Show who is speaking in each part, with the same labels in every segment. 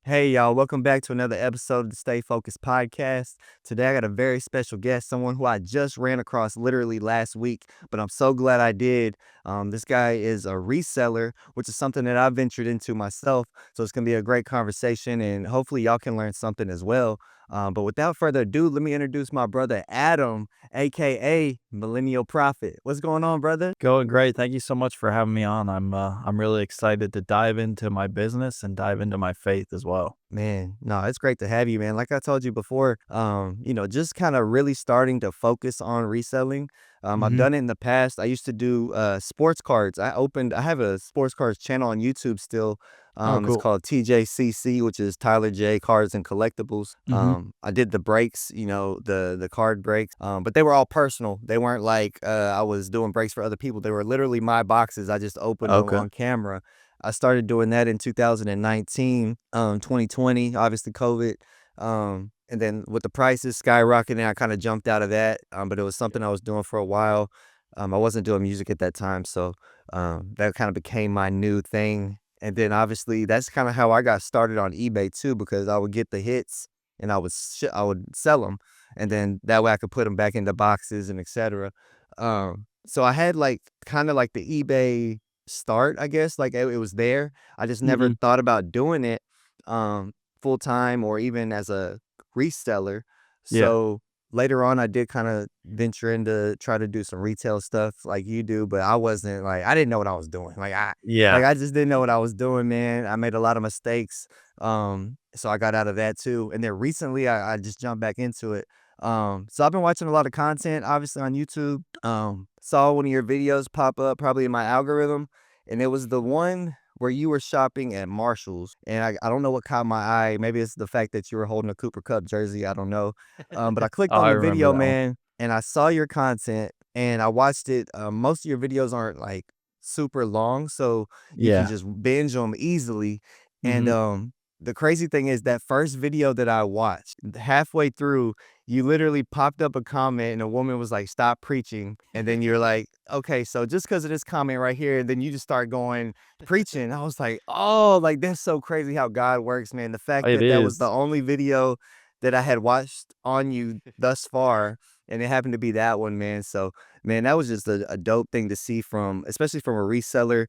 Speaker 1: Hey y'all, welcome back to another episode of the Stay Focused podcast. Today I got a very special guest, someone who I just ran across literally last week, but I'm so glad I did. This guy is a reseller, which is something that I've ventured into myself. So it's gonna be a great conversation, and hopefully y'all can learn something as well. But without further ado, let me introduce my brother Adam, aka Millennial Profit. What's going on, brother?
Speaker 2: Going great. Thank you so much for having me on. I'm really excited to dive into my business and dive into my faith as well.
Speaker 1: Man, no, it's great to have you, man. Like I told you before, just kind of really starting to focus on reselling. I've
Speaker 2: Mhm.
Speaker 1: done it in the past. I used to do sports cards. I have a sports cards channel on YouTube still.
Speaker 2: Oh,
Speaker 1: It's
Speaker 2: cool.
Speaker 1: called TJCC, which is Tyler J Cards and Collectibles.
Speaker 2: Mhm.
Speaker 1: I did the breaks, the card breaks. But they were all personal. They weren't like I was doing breaks for other people. They were literally my boxes. I just opened them
Speaker 2: Okay.
Speaker 1: on camera. I started doing that in 2019, 2020, obviously COVID. And then with the prices skyrocketing, I kind of jumped out of that. But it was something I was doing for a while. I wasn't doing music at that time, so that kind of became my new thing. And then obviously that's kind of how I got started on eBay too, because I would get the hits and I would sell them, and then that way I could put them back into boxes and etc. So I had like kind of like the eBay start, I guess, like, it was there. I just never
Speaker 2: Mhm.
Speaker 1: thought about doing it, um, full time or even as a reseller.
Speaker 2: Yeah.
Speaker 1: So, later on, I did kinda venture into try to do some retail stuff like you do, but I wasn't like I didn't know what I was doing.
Speaker 2: Yeah.
Speaker 1: I just didn't know what I was doing, man. I made a lot of mistakes, so I got out of that too, and then recently, I just jumped back into it. So I've been watching a lot of content, obviously, on YouTube. Saw one of your videos pop up probably in my algorithm, and it was the one where you were shopping at Marshall's, and I don't know what caught my eye. Maybe it's the fact that you were holding a Cooper Cup jersey, I don't know. But I clicked
Speaker 2: Oh,
Speaker 1: on
Speaker 2: I
Speaker 1: the
Speaker 2: remember
Speaker 1: video,
Speaker 2: that one.
Speaker 1: man, and I saw your content, and I watched it. Most of your videos aren't, like, super long, so you can
Speaker 2: Yeah.
Speaker 1: just binge them easily, and,
Speaker 2: Mhm.
Speaker 1: the crazy thing is that first video that I watched, halfway through, you literally popped up a comment and a woman was like, "Stop preaching." And then you're like, "Okay, so just because of this comment right here," and then you just start going preaching. I was like, "Oh, like that's so crazy how God works, man." The fact
Speaker 2: It
Speaker 1: that that was the
Speaker 2: is.
Speaker 1: only video that I had watched on you thus far, and it happened to be that one, man. So, man, that was just a dope thing to see from, especially from a reseller.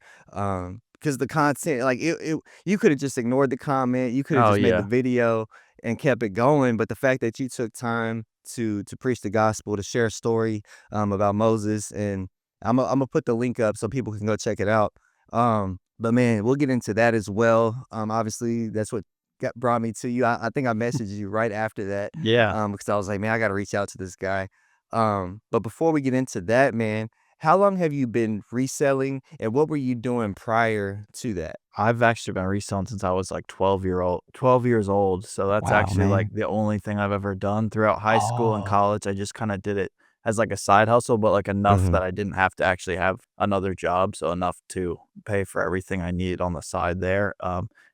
Speaker 1: Because the content, like you could have just ignored the comment, you could have
Speaker 2: Oh,
Speaker 1: just made the
Speaker 2: yeah.
Speaker 1: video and kept it going. But the fact that you took time to preach the gospel, to share a story about Moses, and I'm gonna put the link up so people can go check it out. But man, we'll get into that as well. Obviously, that's what brought me to you. I think I messaged you right after that,
Speaker 2: Yeah.
Speaker 1: because I was like, man, I got to reach out to this guy. But before we get into that, man, how long have you been reselling, and what were you doing prior to that?
Speaker 2: I've actually been reselling since I was, like, 12 years old, so that's
Speaker 1: Wow,
Speaker 2: actually, like,
Speaker 1: man.
Speaker 2: the only thing I've ever done throughout high school and
Speaker 1: Oh.
Speaker 2: college. I just kinda did it as, like, a side hustle, but, like, enough that
Speaker 1: Mhm.
Speaker 2: I didn't have to actually have another job, so enough to pay for everything I needed on the side there,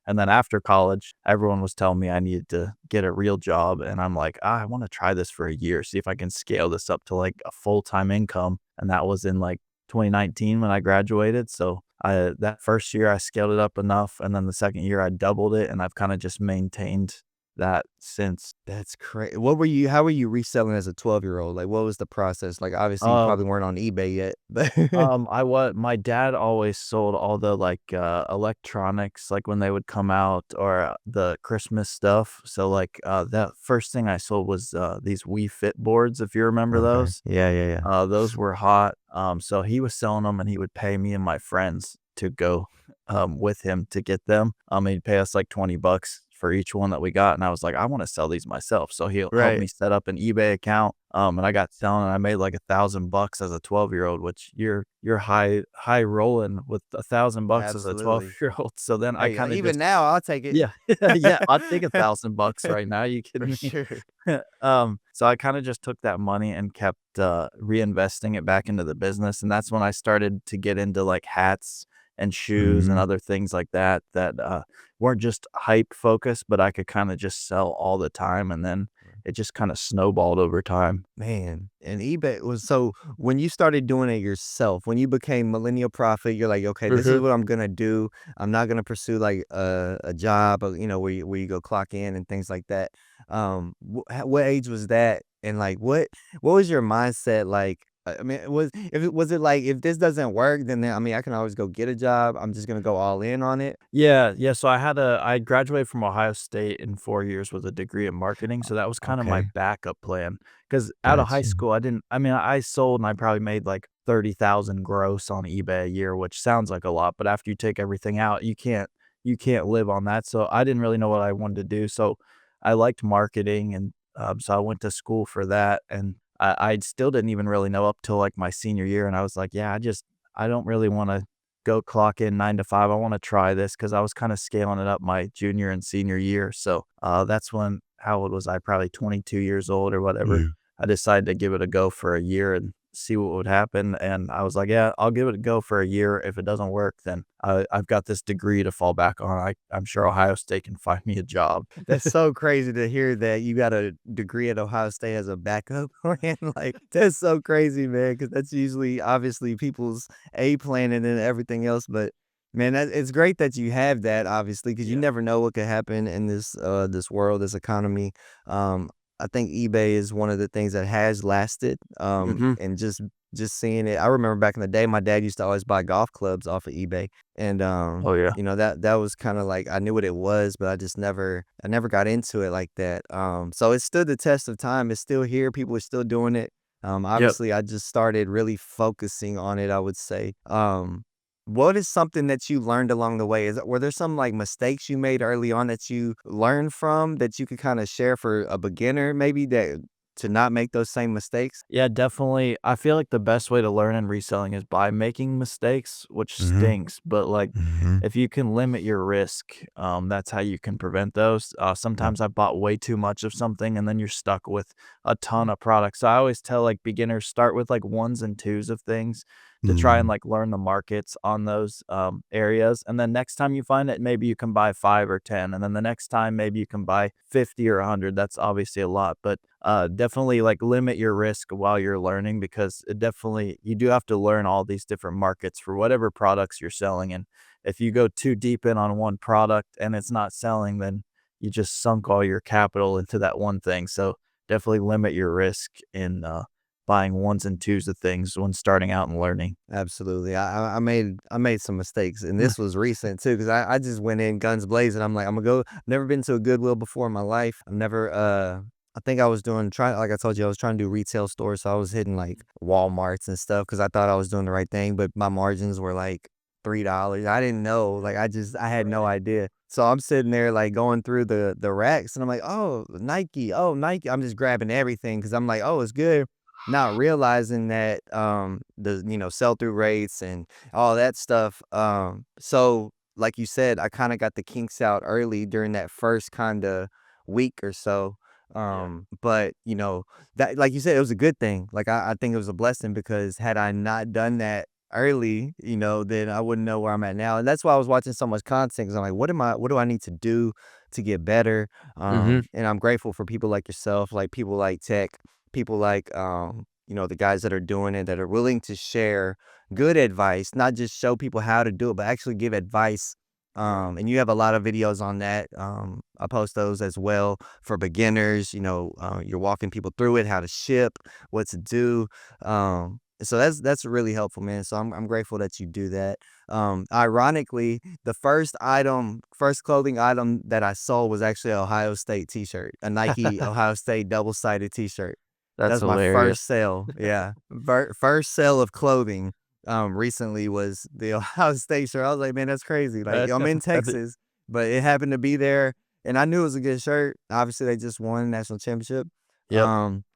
Speaker 2: and then after college, everyone was telling me I needed to get a real job, and I'm like, I wanna try this for a year, see if I can scale this up to, like, a full-time income," and that was in, like, 2019 when I graduated, so I that first year I scaled it up enough, and then the second year I doubled it, and I've kinda just maintained that since.
Speaker 1: That's crazy. What were you how were you reselling as a 12-year-old? Like, what was the process? Like, obviously, you
Speaker 2: Um
Speaker 1: probably weren't on eBay yet, but
Speaker 2: I was my dad always sold all the, like, electronics, like, when they would come out or the Christmas stuff, so, like, that first thing I sold was, these Wii Fit boards, if you remember
Speaker 1: Okay.
Speaker 2: those.
Speaker 1: Yeah, yeah, yeah.
Speaker 2: Those were hot, so he was selling them, and he would pay me and my friends to go, with him to get them. He'd pay us, like, 20 bucks for each one that we got, and I was like, "I wanna sell these myself," so he'll help
Speaker 1: Right.
Speaker 2: me set up an eBay account, and I got selling, and I made, like, 1,000 bucks as a 12-year-old, which you're high rolling with 1,000 bucks as a
Speaker 1: Absolutely.
Speaker 2: 12-year-old, so then I
Speaker 1: Hey,
Speaker 2: kinda
Speaker 1: even
Speaker 2: just.
Speaker 1: now, I'll take it.
Speaker 2: Yeah, yeah, I'd take 1,000 bucks right now, you
Speaker 1: For
Speaker 2: kidding me?
Speaker 1: sure.
Speaker 2: So I kinda just took that money and kept, reinvesting it back into the business, and that's when I started to get into, like, hats and shoes and
Speaker 1: Mhm.
Speaker 2: other things like that, weren't just hype focused, but I could kinda just sell all the time, and then it just kinda snowballed over time.
Speaker 1: Man, and eBay was so when you started doing it yourself, when you became Millennial Profit, you're like, okay, this is
Speaker 2: Mhm.
Speaker 1: what I'm gonna do. I'm not gonna pursue like a job, or, where you go clock in and things like that. What age was that? And like, what was your mindset like? I mean, was it like if this doesn't work, then I mean, I can always go get a job. I'm just gonna go all in on it.
Speaker 2: Yeah, yeah, so I graduated from Ohio State in 4 years with a degree in marketing, so that was kinda my
Speaker 1: Okay,
Speaker 2: backup plan. Because out of high
Speaker 1: gotcha.
Speaker 2: school, I mean, I sold and I probably made, like, 30,000 gross on eBay a year, which sounds like a lot, but after you take everything out, you can't live on that, so I didn't really know what I wanted to do, so I liked marketing, and, so I went to school for that, and I still didn't even really know up till, like, my senior year, and I was like, "Yeah, I don't really wanna go clock in 9 to 5. I wanna try this because I was kinda scaling it up my junior and senior year, so, that's when how old was I? Probably 22 years old or whatever.
Speaker 1: Yeah.
Speaker 2: I decided to give it a go for a year and see what would happen, and I was like, "Yeah, I'll give it a go for a year. If it doesn't work, then I've got this degree to fall back on. I'm sure Ohio State can find me a job."
Speaker 1: That's so crazy to hear that you got a degree at Ohio State as a backup plan, like, that's so crazy, man. Because that's usually, obviously, people's A plan and then everything else, but, man, it's great that you have that, obviously, because you
Speaker 2: Yeah.
Speaker 1: never know what could happen in this world, this economy. I think eBay is one of the things that has lasted,
Speaker 2: Mhm.
Speaker 1: and just seeing it I remember back in the day, my dad used to always buy golf clubs off of eBay, and,
Speaker 2: Oh, yeah.
Speaker 1: that was kinda like I knew what it was, but I never got into it like that, so it stood the test of time, it's still here, people are still doing it,
Speaker 2: Yep.
Speaker 1: obviously, I just started really focusing on it, I would say. What is something that you learned along the way? Were there some, like, mistakes you made early on that you learned from that you could kinda share for a beginner maybe that to not make those same mistakes?
Speaker 2: Yeah, definitely. I feel like the best way to learn in reselling is by making mistakes, which
Speaker 1: Mhm,
Speaker 2: stinks, but like
Speaker 1: mhm,
Speaker 2: if you can limit your risk, that's how you can prevent those.
Speaker 1: yep,
Speaker 2: Sometimes I bought way too much of something and then you're stuck with a ton of products. So I always tell like beginners start with like ones and twos of things to try and
Speaker 1: mhm,
Speaker 2: like learn the markets on those areas. And then next time you find it, maybe you can buy 5 or 10. And then the next time, maybe you can buy 50 or 100. That's obviously a lot, but definitely like limit your risk while you're learning because it definitely you do have to learn all these different markets for whatever products you're selling. And if you go too deep in on one product and it's not selling, then you just sunk all your capital into that one thing. So definitely limit your risk in buying ones and twos of things when starting out and learning.
Speaker 1: absolutely. I made some mistakes, and this was recent too because I just went in guns blazing. I'm like, "Imma go." Never been to a Goodwill before in my life. I've never, I think I was doing trying like I told you, I was trying to do retail stores, so I was hitting, like, Walmarts and stuff because I thought I was doing the right thing, but my margins were, like, $3. I didn't know, like, I had no
Speaker 2: Right.
Speaker 1: idea. So I'm sitting there, like, going through the racks, and I'm like, oh, Nike." I'm just grabbing everything because 'cause I'm like, "Oh, it's good." Not realizing that, sell-through rates and all that stuff, so, like you said, I kinda got the kinks out early during that first kinda week or so,
Speaker 2: Yeah.
Speaker 1: but, that like you said, it was a good thing, like, I think it was a blessing because had I not done that early, then I wouldn't know where I'm at now, and that's why I was watching so much content because 'cause I'm like, what do I need to do to get better?"
Speaker 2: Hmm.
Speaker 1: And I'm grateful for people like yourself, like people like Tech, people like, the guys that are doing it that are willing to share good advice, not just show people how to do it, but actually give advice.
Speaker 2: Right.
Speaker 1: And you have a lot of videos on that. I post those as well for beginners. You're walking people through it, how to ship, what to do. So that's really helpful, man. So I'm grateful that you do that. Ironically, the first clothing item that I sold was actually a Ohio State T-shirt, a Nike Ohio State double-sided T-shirt.
Speaker 2: That's
Speaker 1: That's my
Speaker 2: hilarious.
Speaker 1: first sale, yeah. First sale of clothing, recently was the Ohio State shirt. I was like, "Man, that's crazy." Like,
Speaker 2: That,
Speaker 1: I'm in
Speaker 2: that,
Speaker 1: Texas, but it happened to be there, and I knew it was a good shirt. Obviously, they just won national championship.
Speaker 2: yep.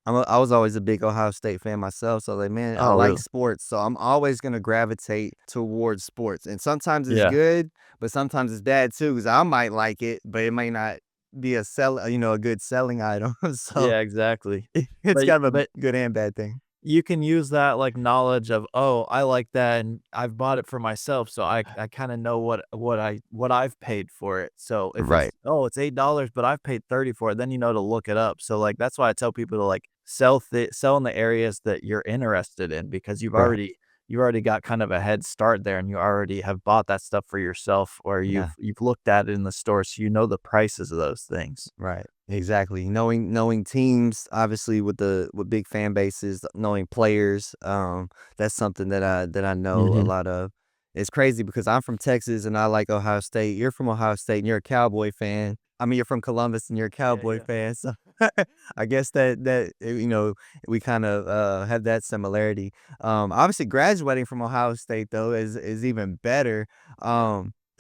Speaker 1: I was always a big Ohio State fan myself, so, like, man, I
Speaker 2: Oh,
Speaker 1: like
Speaker 2: really?
Speaker 1: sports, so I'm always gonna gravitate towards sports, and sometimes it's
Speaker 2: Yeah.
Speaker 1: good, but sometimes it's bad too, because I might like it, but it may not be a good selling item, so
Speaker 2: Yeah, exactly.
Speaker 1: it's
Speaker 2: But
Speaker 1: kind of a
Speaker 2: but
Speaker 1: good and bad thing.
Speaker 2: you can use that, like, knowledge of, "Oh, I like that, and I've bought it for myself, so I kinda know what I've paid for it." So if
Speaker 1: Right.
Speaker 2: it's, "Oh, it's $8, but I've paid 30 for it," then you know to look it up. So, like, that's why I tell people to, like, sell in the areas that you're interested in because
Speaker 1: Right.
Speaker 2: you've already got kind of a head start there, and you already have bought that stuff for yourself, or
Speaker 1: Yeah.
Speaker 2: you've looked at it in the store, so you know the prices of those things.
Speaker 1: Right. Exactly. Knowing teams, obviously with big fan bases, knowing players, that's something that I know a
Speaker 2: Mhm.
Speaker 1: lot of. It's crazy because I'm from Texas and I like Ohio State. You're from Ohio State and you're a Cowboy fan. I mean, you're from Columbus and you're a
Speaker 2: Yeah,
Speaker 1: Cowboy
Speaker 2: yeah.
Speaker 1: fan. So I guess we kind of have that similarity. Obviously graduating from Ohio State though is even better.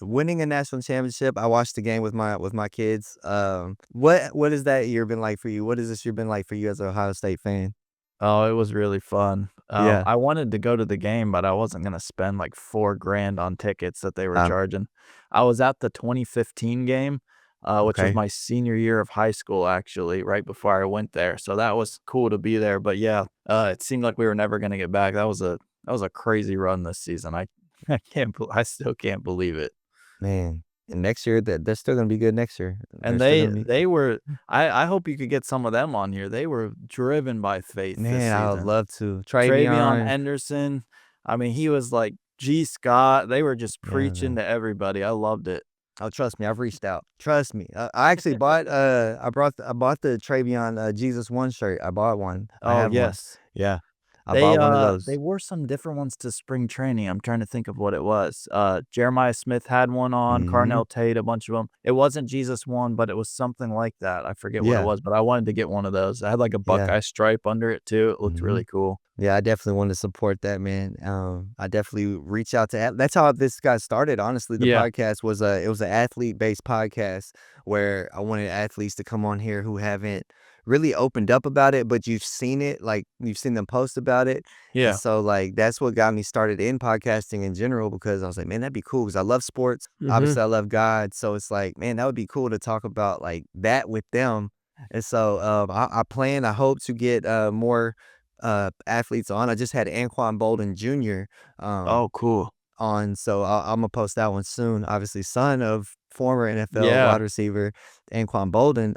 Speaker 1: Winning a national championship, I watched the game with my kids. What has that year been like for you? What has this year been like for you as a Ohio State fan?
Speaker 2: Oh, it was really fun.
Speaker 1: Yeah.
Speaker 2: I wanted to go to the game, but I wasn't gonna spend like 4 grand on tickets that they were
Speaker 1: Um,
Speaker 2: charging. I was at the 2015 game, which was
Speaker 1: okay.
Speaker 2: my senior year of high school, actually, right before I went there. So that was cool to be there. But yeah, it seemed like we were never gonna get back. That was a crazy run this season. I still can't believe it.
Speaker 1: Man. And next year they're still gonna be good next year. They're
Speaker 2: And
Speaker 1: still gonna be
Speaker 2: they were I hope you could get some of them on here. They were driven by faith this
Speaker 1: man, I would
Speaker 2: season.
Speaker 1: love to.
Speaker 2: Travion
Speaker 1: Travion.
Speaker 2: Henderson, I mean, he was like G. Scott, they were just
Speaker 1: Yeah,
Speaker 2: preaching
Speaker 1: man.
Speaker 2: to everybody, I loved it.
Speaker 1: Oh, trust me, I've reached out. Trust me. I actually bought I bought the Travion Jesus One shirt. I bought one. I
Speaker 2: Oh,
Speaker 1: have one.
Speaker 2: yes.
Speaker 1: Yeah. I bought one of
Speaker 2: They
Speaker 1: those.
Speaker 2: wore some different ones to spring training, I'm trying to think of what it was. Jeremiah Smith had one on,
Speaker 1: Mhm.
Speaker 2: Carnell Tate, a bunch of them. It wasn't Jesus one, but it was something like that, I forget what it
Speaker 1: Yeah.
Speaker 2: was, but I wanted to get one of those. I had, like, a
Speaker 1: Yeah.
Speaker 2: Buckeye stripe under it too, it looked really
Speaker 1: Mhm.
Speaker 2: cool.
Speaker 1: Yeah, I definitely want to support that, man. I definitely reach out to that's how this got started, honestly. The
Speaker 2: Yeah.
Speaker 1: podcast was it was an athlete-based podcast where I wanted athletes to come on here who haven't really opened up about it, but you've seen it, like you've seen them post about it. And
Speaker 2: Yeah.
Speaker 1: so like that's what got me started in podcasting in general because I was like, man, that'd be cool because I love sports.
Speaker 2: Mhm.
Speaker 1: Obviously, I love God. So it's like, man, that would be cool to talk about like that with them. And so I hope to get more athletes on. I just had Anquan Bolden Jr. um
Speaker 2: Oh, cool.
Speaker 1: on, so Imma post that one soon. Obviously, son of former NFL
Speaker 2: Yeah.
Speaker 1: wide receiver Anquan Bolden,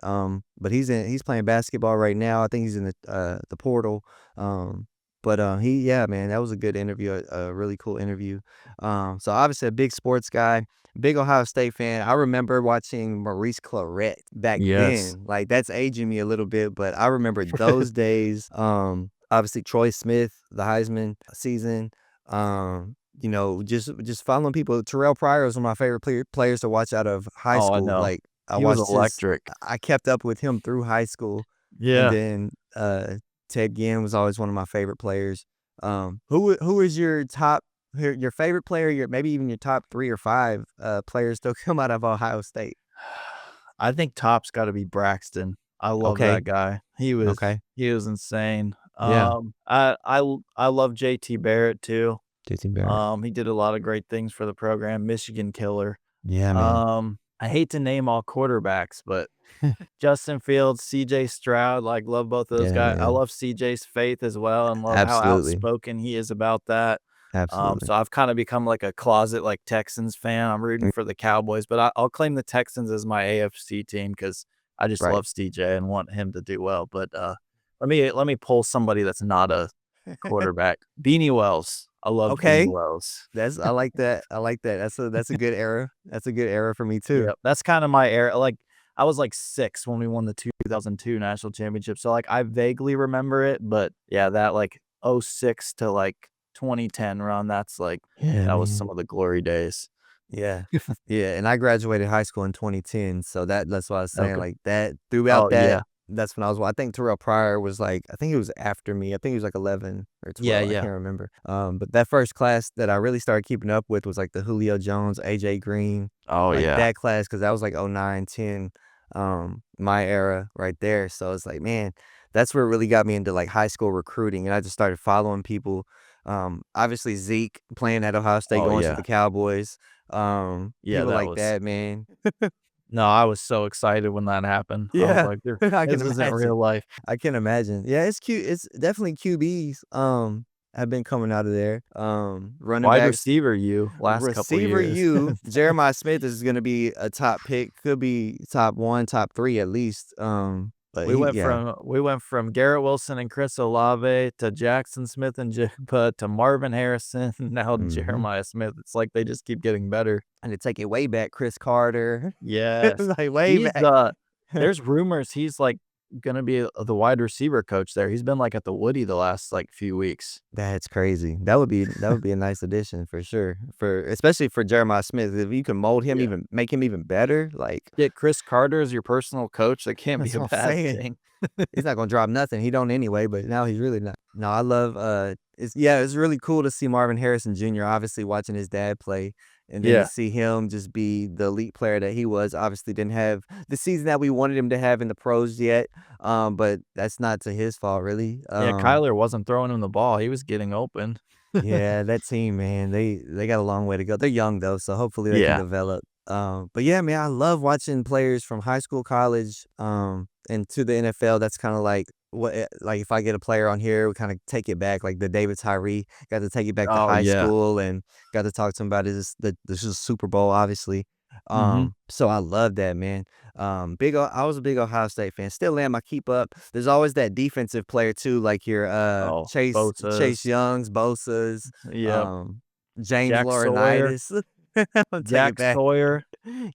Speaker 1: but he's playing basketball right now. I think he's in the portal. He yeah, man, that was a good interview, a really cool interview. So obviously a big sports guy, big Ohio State fan. I remember watching Maurice Claret back
Speaker 2: Yes.
Speaker 1: then. Like that's aging me a little bit, but I remember those days. Obviously Troy Smith, the Heisman season. Just following people. Terrell Pryor was one of my favorite players to watch out of high
Speaker 2: Oh, I
Speaker 1: school.
Speaker 2: know.
Speaker 1: Like
Speaker 2: He was electric.
Speaker 1: I kept up with him through high school, and
Speaker 2: Yeah.
Speaker 1: then Ted Ginn was always one of my favorite players. Who is your favorite player? Your maybe even your top 3 or 5 players to come out of Ohio State.
Speaker 2: I think top's gotta be Braxton. I love that
Speaker 1: Okay,
Speaker 2: guy.
Speaker 1: okay,
Speaker 2: He was insane.
Speaker 1: yeah,
Speaker 2: I love JT Barrett too.
Speaker 1: JT Barrett.
Speaker 2: He did a lot of great things for the program, Michigan killer.
Speaker 1: Yeah, man.
Speaker 2: I hate to name all quarterbacks, but Justin Fields, CJ Stroud, like, love both of those
Speaker 1: Yeah,
Speaker 2: guys. I
Speaker 1: man.
Speaker 2: love CJ's faith as well and love how
Speaker 1: Absolutely,
Speaker 2: outspoken he is about that.
Speaker 1: absolutely.
Speaker 2: So I've kinda become like a closet, like, Texans fan. I'm rooting
Speaker 1: Mm,
Speaker 2: for the Cowboys, but I'll claim the Texans as my AFC team because I just
Speaker 1: right.
Speaker 2: love CJ and want him to do well. But, let me pull somebody that's not a quarterback. Beanie Wells. I loved Beanie
Speaker 1: Okay.
Speaker 2: Wells.
Speaker 1: That's I like that. I like that. That's a good era. That's a good era for me too.
Speaker 2: Yep, that's kinda my era, like, I was, like, 6 when we won the 2002 national championship, so, like, I vaguely remember it, but, yeah, that, like, '06 to, like, 2010 run,
Speaker 1: Yeah,
Speaker 2: that was some
Speaker 1: man.
Speaker 2: of the glory days.
Speaker 1: Yeah. Yeah, and I graduated high school in 2010, so that's what I was saying,
Speaker 2: Okay.
Speaker 1: like, that throughout
Speaker 2: Oh,
Speaker 1: that,
Speaker 2: yeah.
Speaker 1: that's when I think Terrell Pryor was, like I think he was after me. I think he was, like, 11 or
Speaker 2: Yeah,
Speaker 1: 12, I
Speaker 2: yeah.
Speaker 1: can't remember. But that first class that I really started keeping up with was, like, the Julio Jones, AJ Green,
Speaker 2: Oh,
Speaker 1: like,
Speaker 2: yeah.
Speaker 1: that class because that was, like, '09, '10, my era right there, so it's like, man, that's what really got me into, like, high school recruiting, and I just started following people, obviously Zeke playing at Ohio State,
Speaker 2: Oh,
Speaker 1: going to the
Speaker 2: yeah.
Speaker 1: Cowboys,
Speaker 2: Yeah,
Speaker 1: people
Speaker 2: that
Speaker 1: like
Speaker 2: was
Speaker 1: that, man.
Speaker 2: No, I was so excited when that happened. I was
Speaker 1: Yeah,
Speaker 2: like, "There
Speaker 1: I can
Speaker 2: this isn't
Speaker 1: imagine.
Speaker 2: real life."
Speaker 1: I can imagine. Yeah, it's cute. It's definitely QBs, have been coming out of there. Running
Speaker 2: Wide
Speaker 1: backs,
Speaker 2: receiver you last couple
Speaker 1: receiver
Speaker 2: years.
Speaker 1: U, Jeremiah Smith is gonna be a top pick, could be top 1, top 3 at least. But
Speaker 2: We
Speaker 1: he
Speaker 2: went
Speaker 1: yeah.
Speaker 2: from we went from Garrett Wilson and Chris Olave to Jackson Smith and Jigba to Marvin Harrison, now
Speaker 1: Mhm.
Speaker 2: Jeremiah Smith. It's like they just keep getting better.
Speaker 1: And to take it way back, Chris Carter.
Speaker 2: Yes.
Speaker 1: Like, way
Speaker 2: He's,
Speaker 1: back.
Speaker 2: there's rumors he's, like, gonna be, the wide receiver coach there. He's been, like, at the Woody the last, like, few weeks.
Speaker 1: That's crazy. That would be a nice addition for sure. For especially for Jeremiah Smith. If you can mold him
Speaker 2: Yeah.
Speaker 1: even make him even better, like,
Speaker 2: Get Chris Carter as your personal coach, that can't be
Speaker 1: that's
Speaker 2: a
Speaker 1: what I'm
Speaker 2: bad
Speaker 1: saying.
Speaker 2: thing.
Speaker 1: He's not gonna drop nothing. He don't anyway, but now he's really not. No, I love, it's really cool to see Marvin Harrison Jr., obviously watching his dad play, and then to
Speaker 2: Yeah.
Speaker 1: see him just be the elite player that he was. Obviously didn't have the season that we wanted him to have in the pros yet, but that's not to his fault really.
Speaker 2: Yeah, Kyler wasn't throwing him the ball, he was getting open.
Speaker 1: Yeah, that team, man, they got a long way to go. They're young though, so hopefully they can
Speaker 2: Yeah.
Speaker 1: develop. But yeah, man, I love watching players from high school, college, and to the NFL. That's kind of like like if I get a player on here, we kind of take it back, like the David Tyree. Got to take it back to
Speaker 2: Oh,
Speaker 1: high
Speaker 2: yeah.
Speaker 1: school and got to talk to him about this is Super Bowl, obviously.
Speaker 2: Mhm.
Speaker 1: So I love that, man. I was a big Ohio State fan. Still am. I keep up. There's always that defensive player too, like your
Speaker 2: Oh,
Speaker 1: Chase
Speaker 2: Bosa's.
Speaker 1: Youngs, Bosa's,
Speaker 2: Yep.
Speaker 1: um, James
Speaker 2: Jack Sawyer.
Speaker 1: Laurinaitis. I'll take it
Speaker 2: Jack
Speaker 1: back.
Speaker 2: Sawyer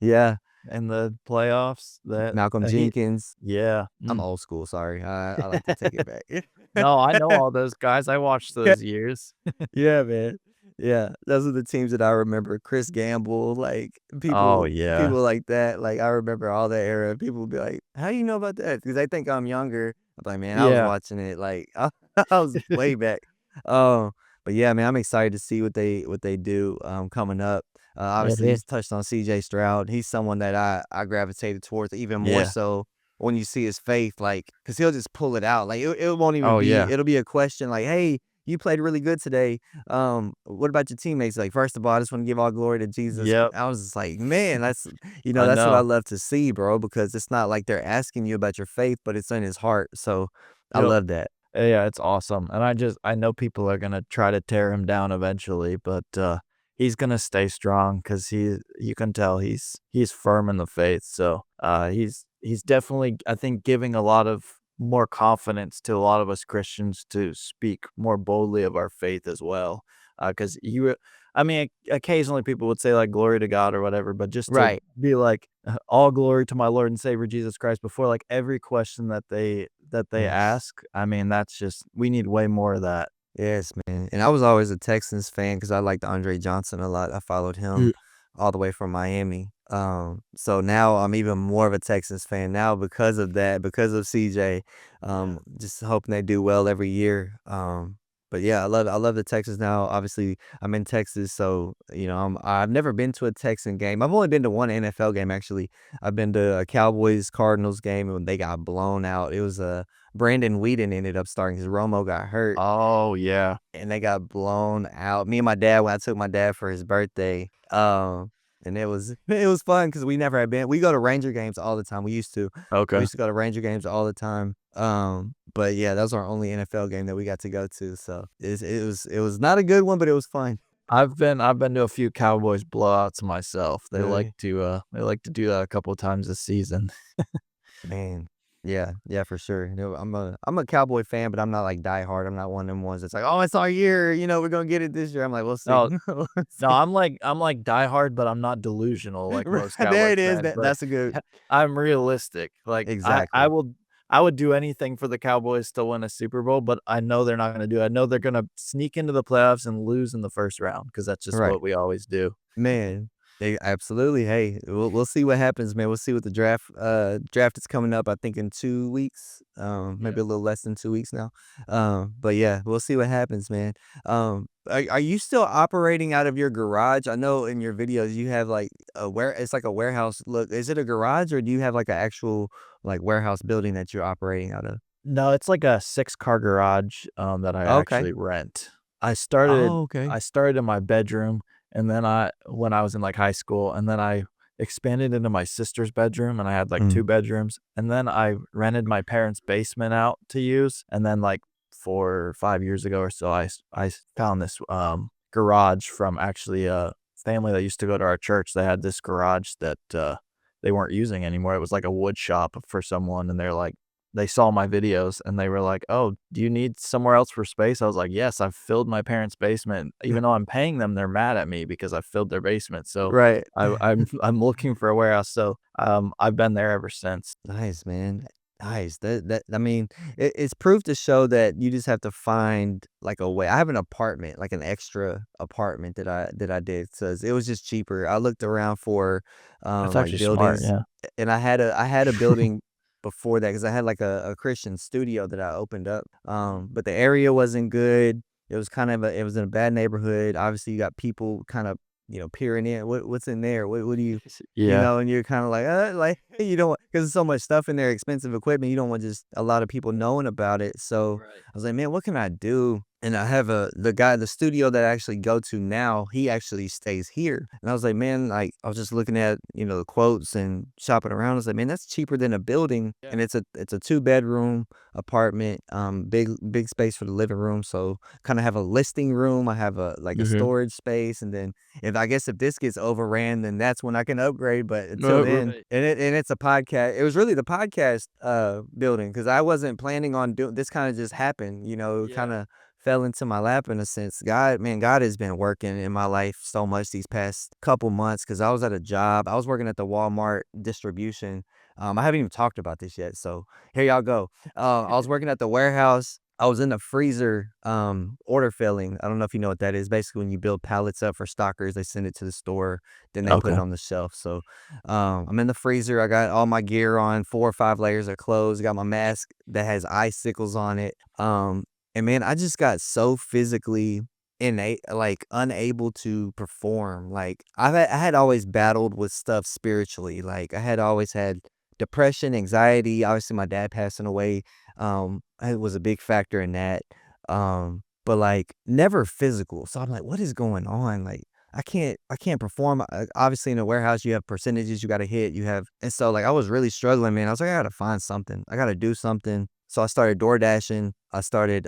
Speaker 1: Yeah,
Speaker 2: in the playoffs, that,
Speaker 1: Malcolm
Speaker 2: he
Speaker 1: Jenkins.
Speaker 2: yeah.
Speaker 1: I'm
Speaker 2: Mm.
Speaker 1: old school, sorry. I like to take it back.
Speaker 2: No, I know all those guys, I watched those years.
Speaker 1: Yeah, man. Yeah, those are the teams that I remember. Chris Gamble, like,
Speaker 2: Oh,
Speaker 1: people
Speaker 2: yeah.
Speaker 1: like that, like, I remember all that era. People would be like, "How you know about that?" Because they think I'm younger. I'm like, "Man, I was
Speaker 2: Yeah.
Speaker 1: watching it, like, I was way back." Um, but yeah, man, I'm excited to see what they do, coming up. Obviously, you
Speaker 2: Mhm.
Speaker 1: touched on CJ Stroud. He's someone that I gravitated towards even more
Speaker 2: Yeah.
Speaker 1: so when you see his faith, like, because 'cause he'll just pull it out. Like, it won't even
Speaker 2: Oh,
Speaker 1: be
Speaker 2: yeah.
Speaker 1: it'll be a question like, "Hey, you played really good today. What about your teammates?" Like, first of all, I just want to give all glory to Jesus.
Speaker 2: Yep.
Speaker 1: I was just like, man,
Speaker 2: I
Speaker 1: that's what I
Speaker 2: know.
Speaker 1: love to see, bro, because it's not like they're asking you about your faith, but it's in his heart. So I
Speaker 2: Yep.
Speaker 1: love that.
Speaker 2: Yeah, it's awesome, and I know people are gonna try to tear him down eventually, but, he's gonna stay strong because you can tell he's firm in the faith, so, he's definitely, I think, giving a lot of more confidence to a lot of us Christians to speak more boldly of our faith as well, 'cause I mean, occasionally people would say, like, "Glory to God," or whatever, but just to
Speaker 1: Right.
Speaker 2: be like, "All glory to my Lord and Savior Jesus Christ," before, like, every question that they
Speaker 1: Yes.
Speaker 2: ask, I mean, that's just, we need way more of that.
Speaker 1: Yes, man. And I was always a Texans fan because I liked Andre Johnson a lot. I followed him
Speaker 2: Mm.
Speaker 1: all the way from Miami. So now I'm even more of a Texans fan now because of that, because of CJ. Just hoping they do well every year. But yeah, I love the Texans now. Obviously, I'm in Texas, so I've never been to a Texan game. I've only been to one NFL game actually. I've been to a Cowboys Cardinals game and they got blown out. It was a Brandon Whedon ended up starting because Romo got hurt
Speaker 2: Oh, yeah.
Speaker 1: and they got blown out. Me and my dad, when I took my dad for his birthday, and it was it was fun because we never had been. We go to Ranger games all the time. We
Speaker 2: Okay.
Speaker 1: used to go to Ranger games all the time. But yeah, that was our only NFL game that we got to go to. So it was not a good one, but it was fun.
Speaker 2: I've been to a few Cowboys blowouts myself.
Speaker 1: Really,
Speaker 2: They like to do that a couple times a season.
Speaker 1: man. Yeah, yeah, for sure. I'm a Cowboy fan, but I'm not like die hard. I'm not one of them ones that's like, oh, it's our year. We're gonna get it this year. I'm like, we'll see.
Speaker 2: No,
Speaker 1: We'll
Speaker 2: no,
Speaker 1: see.
Speaker 2: I'm like diehard, but I'm not delusional like
Speaker 1: Right,
Speaker 2: most
Speaker 1: there
Speaker 2: Cowboys
Speaker 1: it is.
Speaker 2: fans,
Speaker 1: That
Speaker 2: but
Speaker 1: that's a good
Speaker 2: I'm realistic. Like,
Speaker 1: exactly.
Speaker 2: I would do anything for the Cowboys to win a Super Bowl, but I know they're not gonna do it. I know they're gonna sneak into the playoffs and lose in the first round because that's just
Speaker 1: Right.
Speaker 2: what we always do.
Speaker 1: Man, they absolutely. Hey, we'll see what happens, man. We'll see what the draft is coming up, I think in 2 weeks,
Speaker 2: Yeah.
Speaker 1: maybe a little less than 2 weeks now. But yeah, we'll see what happens, man. Are you still operating out of your garage? I know in your videos you have like it's like a warehouse look. Is it a garage or do you have like an actual like warehouse building that you're operating out of?
Speaker 2: No, it's like a six-car garage, that I
Speaker 1: Okay.
Speaker 2: actually rent. I started
Speaker 1: Oh, okay.
Speaker 2: I started in my bedroom, and then when I was in, like, high school, and then I expanded into my sister's bedroom, and I had, like, 2
Speaker 1: Mm.
Speaker 2: bedrooms, and then I rented my parents' basement out to use, and then, like, 4 or 5 years ago or so, I found this, garage from actually a family that used to go to our church. They had this garage that, they weren't using anymore. It was like a wood shop for someone, and they're like they saw my videos, and they were like, "Oh, do you need somewhere else for space?" I was like, "Yes, I've filled my parents' basement." Even though I'm paying them, they're mad at me because I filled their basement, so
Speaker 1: Right.
Speaker 2: I'm looking for a warehouse, so, I've been there ever since.
Speaker 1: Nice, man. Nice. That I mean, it's proof to show that you just have to find like a way. I have an apartment, like an extra apartment that I did because it was just cheaper. I looked around for
Speaker 2: That's
Speaker 1: like
Speaker 2: actually smart,
Speaker 1: buildings,
Speaker 2: yeah.
Speaker 1: and I had a building before that because I had like a Christian studio that I opened up. But the area wasn't good. It was kind of it was in a bad neighborhood. Obviously, you got people kind of peering in. What's in there? What do you
Speaker 2: Yeah.
Speaker 1: and you're kinda like, you don't because there's so much stuff in there, expensive equipment, you don't want just a lot of people knowing about it, so,
Speaker 2: Right.
Speaker 1: I was like, "Man, what can I do?" And I have the studio that I actually go to now, he actually stays here, and I was like, "Man," like, I was just looking at, the quotes and shopping around, I was like, "Man, that's cheaper than a building,"
Speaker 2: Yeah.
Speaker 1: and it's a two-bedroom apartment, big space for the living room, so kinda have a listing room, I have a
Speaker 2: Mhm.
Speaker 1: storage space, and then if this gets overran, then that's when I can upgrade, but until then
Speaker 2: Right.
Speaker 1: and it's a podcast it was really the podcast, building because I wasn't planning on doing this kinda just happened, it
Speaker 2: Yeah.
Speaker 1: kinda fell into my lap in a sense. God has been working in my life so much these past couple months because I was at a job. I was working at the Walmart distribution. I haven't even talked about this yet, so here y'all go. I was working at the warehouse. I was in the freezer, order filling. I don't know if you know what that is. Basically, when you build pallets up for stockers, they send it to the store, then they put it
Speaker 2: Okay.
Speaker 1: on the shelf. So, I'm in the freezer. I got all my gear on, 4 or 5 layers of clothes. I got my mask that has icicles on it. And man, I just got so physically unable to perform. Like I had always battled with stuff spiritually. Like I had always had depression, anxiety. Obviously, my dad passing away it was a big factor in that. But like never physical. So I'm like, what is going on? Like I can't perform. Obviously in a warehouse you have percentages you got to hit. You have and so like I was really struggling, man. I was like, I got to find something. I got to do something. So I started door dashing. I started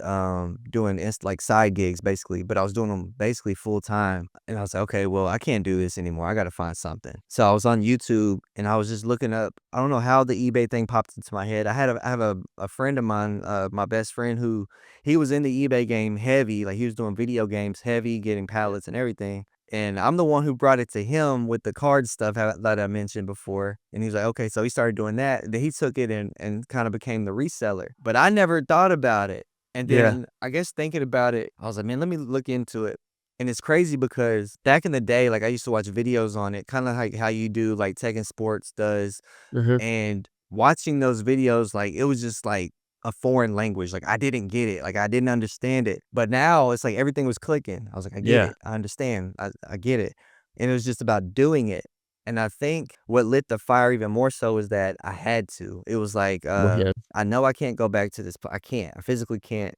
Speaker 1: doing like side gigs basically, but I was doing them basically full time. And I was like, okay, well, I can't do this anymore. I got to find something. So I was on YouTube and I was just looking up. I don't know how the eBay thing popped into my head. I have a friend of mine, my best friend, who he was in the eBay game heavy. Like he was doing video games heavy, getting
Speaker 2: Yeah.
Speaker 1: pallets and everything. And I'm the one who brought it to him with the card stuff that I mentioned before. And he's like, okay, so he started doing that. Then he took it and kind of became the reseller. But I never thought about it. And
Speaker 2: Yeah.
Speaker 1: then I guess thinking about it, I was like, man, let me look into it. And it's crazy because back in the day, like I used to watch videos on it, kind of like how you do, like Tekken Sports does.
Speaker 2: Mhm.
Speaker 1: And watching those videos, like, it was just, like, a foreign language, like, I didn't get it, like, I didn't understand it, but now it's like everything was clicking. I was like, "I get
Speaker 2: Yeah.
Speaker 1: it, I understand, I get it," and it was just about doing it, and I think what lit the fire even more so is that I had to. It was like,
Speaker 2: Well, yeah.
Speaker 1: I know I can't go back to this I can't, I physically can't,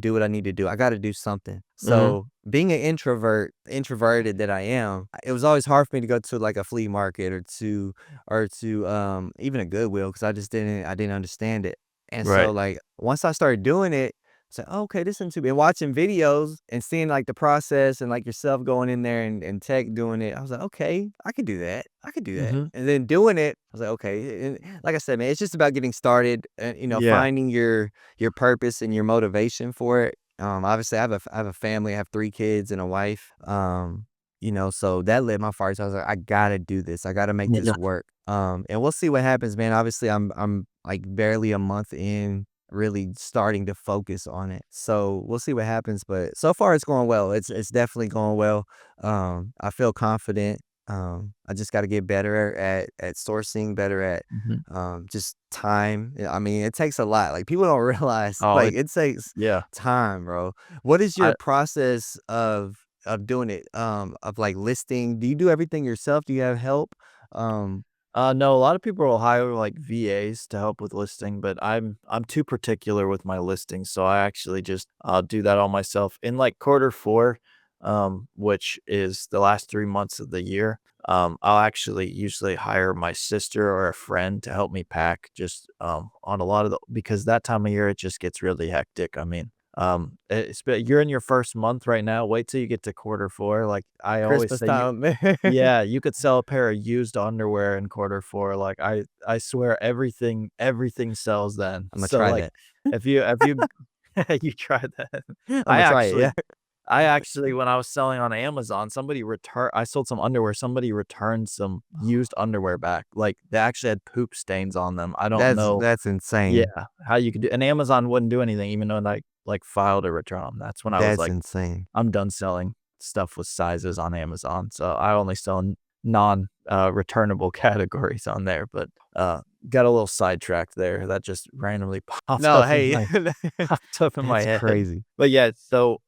Speaker 1: do what I need to do. I gotta do something.
Speaker 2: Mhm.
Speaker 1: So, being an introverted that I am, it was always hard for me to go to, like, a flea market or to even a Goodwill because I didn't understand it. And so,
Speaker 2: Right.
Speaker 1: like, once I started doing it, I said, "Oh, okay, this isn't too bad." Watching videos and seeing, like, the process and, like, yourself going in there and tech doing it, I was like, "Okay, I could do that. I could do that."
Speaker 2: Mhm.
Speaker 1: And then doing it, I was like, "Okay." And like I said, man, it's just about getting started and,
Speaker 2: Yeah.
Speaker 1: finding your purpose and your motivation for it. Obviously, I have a family. I have 3 kids and a wife. So that lit my fire. So I was like, "I gotta do this. I gotta make
Speaker 2: Yeah.
Speaker 1: this work." And we'll see what happens, man. Obviously, I'm like barely a month in, really starting to focus on it. So we'll see what happens. But so far, it's going well. It's definitely going well. I feel confident. I just got to get better at sourcing, better at
Speaker 2: Mhm.
Speaker 1: just time. Yeah, I mean, it takes a lot. Like people don't realize,
Speaker 2: Oh,
Speaker 1: like
Speaker 2: it
Speaker 1: it takes
Speaker 2: yeah.
Speaker 1: time, bro. What is your
Speaker 2: I
Speaker 1: process of doing it? Of like listing? Do you do everything yourself? Do you have help? Um,
Speaker 2: no, a lot of people will hire, like, VAs to help with listing, but I'm too particular with my listings, so I actually just, do that all myself. In, like, quarter 4, which is the last 3 months of the year, I'll actually usually hire my sister or a friend to help me pack just, on a lot of the because that time of year, it just gets really hectic. I mean, you're in your first month right now, wait till you get to quarter 4, like, I always
Speaker 1: Christmas
Speaker 2: say you
Speaker 1: time.
Speaker 2: yeah, you could sell a pair of used underwear in quarter 4, like, I swear everything sells then.
Speaker 1: Imma
Speaker 2: So,
Speaker 1: try
Speaker 2: like,
Speaker 1: that.
Speaker 2: if you you try that. I
Speaker 1: Imma try it, yeah.
Speaker 2: actually when I was selling on Amazon, I sold some underwear, somebody returned some used underwear back, like, they actually had poop stains on them. I don't know
Speaker 1: That's
Speaker 2: yeah,
Speaker 1: insane.
Speaker 2: how you could do and Amazon wouldn't do anything even though I, like, filed a return on 'em. That's when I was
Speaker 1: That's
Speaker 2: like,
Speaker 1: insane.
Speaker 2: I'm done selling stuff with sizes on Amazon, so I only sell returnable categories on there, but, got a little sidetracked there. That just randomly popped
Speaker 1: No,
Speaker 2: up in
Speaker 1: hey,
Speaker 2: my popped up in my
Speaker 1: that's
Speaker 2: head.
Speaker 1: crazy.
Speaker 2: But yeah, so,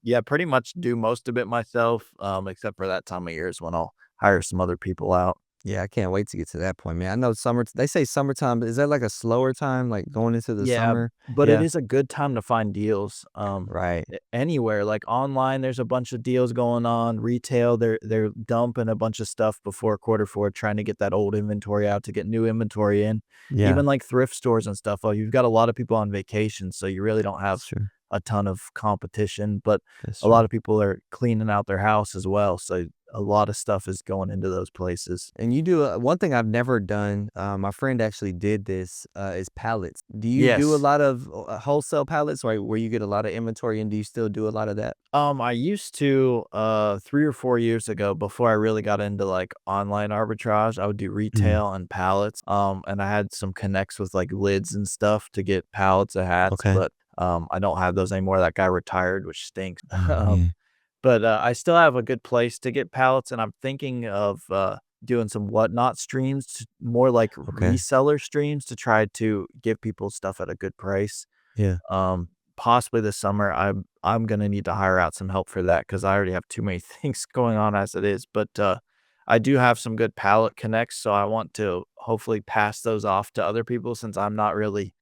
Speaker 2: yeah, pretty much do most of it myself, except for that time of year is when I'll hire some other people out.
Speaker 1: Yeah, I can't wait to get to that point, man. I know they say summertime, but is that like a slower time, like going into the
Speaker 2: Yeah,
Speaker 1: summer?
Speaker 2: but it
Speaker 1: Yeah,
Speaker 2: is a good time to find deals,
Speaker 1: right.
Speaker 2: anywhere, like, online, there's a bunch of deals going on, retail, they're dumping a bunch of stuff before quarter 4, trying to get that old inventory out to get new inventory in.
Speaker 1: Yeah,
Speaker 2: Even, like, thrift stores and stuff, you've got a lot of people on vacation, so you really don't have
Speaker 1: that's true.
Speaker 2: a ton of competition, but
Speaker 1: That's
Speaker 2: a
Speaker 1: true.
Speaker 2: lot of people are cleaning out their house as well, so a lot of stuff is going into those places.
Speaker 1: And you do one thing I've never done. My friend actually did this. Is pallets. Do you do a
Speaker 2: Yes.
Speaker 1: lot of wholesale pallets, right? Where you get a lot of inventory, and do you still do a lot of that?
Speaker 2: I used to 3 or 4 years ago before I really got into, like, online arbitrage, I would do
Speaker 1: Mm,
Speaker 2: retail and pallets, and I had some connects with, like, lids and stuff to get pallets of hats,
Speaker 1: okay.
Speaker 2: but, I don't have those anymore, that guy retired, which stinks.
Speaker 1: Oh
Speaker 2: Um,
Speaker 1: man.
Speaker 2: but, I still have a good place to get pallets, and I'm thinking of, doing some whatnot streams, more like
Speaker 1: Okay.
Speaker 2: reseller streams to try to give people stuff at a good price.
Speaker 1: Yeah.
Speaker 2: Possibly this summer, I'm gonna need to hire out some help for that because I already have too many things going on as it is, but, I do have some good palette connects, so I want to hopefully pass those off to other people since I'm not really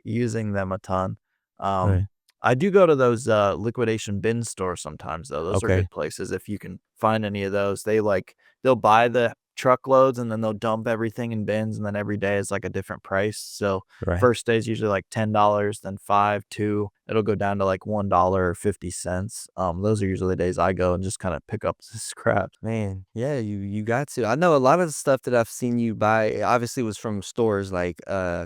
Speaker 2: using them a ton. Um,
Speaker 1: Right.
Speaker 2: I do go to those, liquidation bin stores sometimes, though. Those are
Speaker 1: Okay.
Speaker 2: good places if you can find any of those. They'll buy the truckloads, and then they'll dump everything in bins, and then every day is, like, a different price, so
Speaker 1: Right.
Speaker 2: first day is usually like $10, then 5, 2, it'll go down to like $1.50. Those are usually the days I go and just kinda pick up the scrap.
Speaker 1: Man, yeah, you got to. I know a lot of the stuff that I've seen you buy obviously was from stores like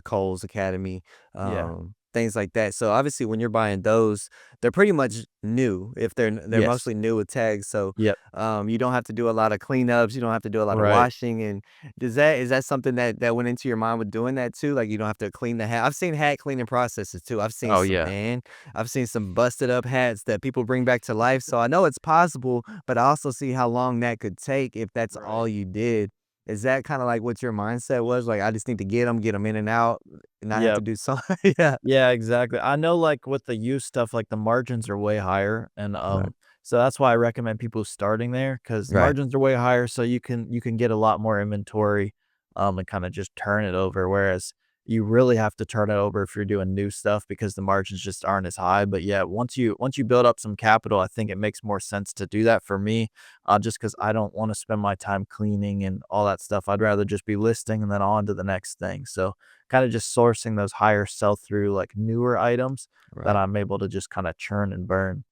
Speaker 1: Kohl's Academy,
Speaker 2: Yeah.
Speaker 1: things like that. So obviously when you're buying those, they're pretty much new if they're
Speaker 2: Yes.
Speaker 1: mostly new with tags. So
Speaker 2: Yep.
Speaker 1: you don't have to do a lot of cleanups, you don't have to do a lot of
Speaker 2: Right.
Speaker 1: washing. And is that something that went into your mind with doing that too? Like you don't have to clean the hat. I've seen hat cleaning processes too.
Speaker 2: Oh, yeah.
Speaker 1: I've seen some busted up hats that people bring back to life. So I know it's possible, but I also see how long that could take if that's all
Speaker 2: Right.
Speaker 1: you did. Is that kinda like what your mindset was? Like, I just need to get them in and out, and not have to
Speaker 2: Yep.
Speaker 1: do some yeah.
Speaker 2: Yeah, exactly. I know, like, with the used stuff, like, the margins are way higher, and,
Speaker 1: Right.
Speaker 2: so that's why I recommend people starting there because
Speaker 1: Right.
Speaker 2: margins are way higher, so you can get a lot more inventory, and kinda just turn it over, whereas you really have to turn it over if you're doing new stuff because the margins just aren't as high, but, yeah, once you build up some capital, I think it makes more sense to do that for me, just because I don't wanna spend my time cleaning and all that stuff. I'd rather just be listing and then on to the next thing, so kinda just sourcing those higher sell-through, like, newer items that
Speaker 1: Right.
Speaker 2: I'm able to just kinda churn and burn.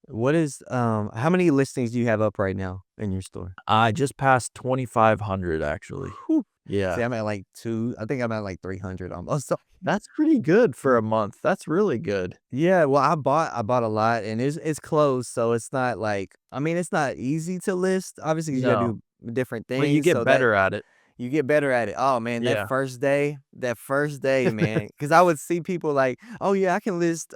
Speaker 1: How many listings do you have up right now in your store?
Speaker 2: I just passed 2,500 actually.
Speaker 1: Whew. See,
Speaker 2: Yeah.
Speaker 1: I'm at, like, 2 I think I'm at, like, 300 almost.
Speaker 2: That's pretty good for a month. That's really good.
Speaker 1: Yeah, well, I bought a lot, and it's closed, so it's not like I mean, it's not easy to list, obviously, 'cause you gotta
Speaker 2: No,
Speaker 1: do different
Speaker 2: but you
Speaker 1: things,
Speaker 2: get
Speaker 1: so that
Speaker 2: better at it.
Speaker 1: you get better at it. Oh, man,
Speaker 2: Yeah.
Speaker 1: that first day, man, because I would see people like, "Oh, yeah, I can list,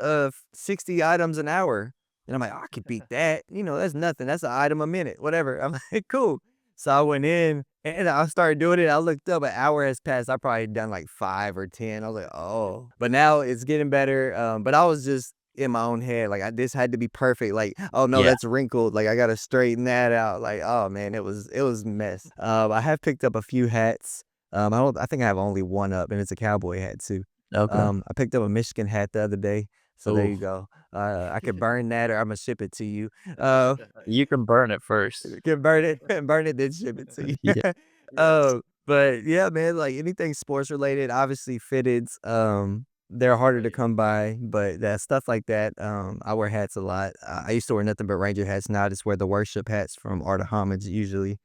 Speaker 1: 60 items an hour." And I'm like, "Oh, I could beat that." That's nothing. That's an item a minute, whatever. I'm like, "Cool." So I went in and I started doing it. I looked up, an hour has passed. I probably done like 5 or 10. I was like, "Oh." But now it's getting better, but I was just in my own head, like, this had to be perfect, like, "Oh, no,
Speaker 2: Yeah.
Speaker 1: that's wrinkled, like, I gotta straighten that out." Like, oh, man, it was a mess. I have picked up a few hats. I think I have only one up, and it's a cowboy hat too.
Speaker 2: Okay.
Speaker 1: I picked up a Michigan hat the other day, So there
Speaker 2: Oh,
Speaker 1: you go. I could burn that, or Imma ship it to you. Uh,
Speaker 2: you can burn it first.
Speaker 1: can burn it, burn it, then ship it to you.
Speaker 2: Yeah.
Speaker 1: But yeah, man, like anything sports related, obviously fitteds, they're harder to come by, but that stuff like that, I wear hats a lot. I used to wear nothing but Ranger hats. Now I just wear the worship hats from Art of Homage usually.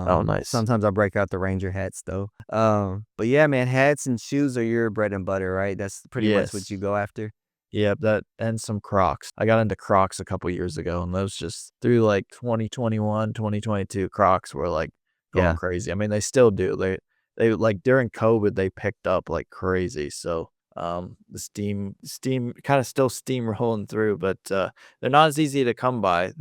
Speaker 2: Oh, nice.
Speaker 1: Sometimes I break out the Ranger hats though. But yeah, man, hats and shoes are your bread and butter, right? That's pretty much what you
Speaker 2: Yes.
Speaker 1: go after.
Speaker 2: Yep, that and some Crocs. I got into Crocs a couple years ago, and those just through, like, 2021, 2022, Crocs were, like, going
Speaker 1: Yeah,
Speaker 2: crazy. I mean, they still do. They like, during COVID, they picked up like crazy, so, the steam kinda still steamrolling through, but, they're not as easy to come by.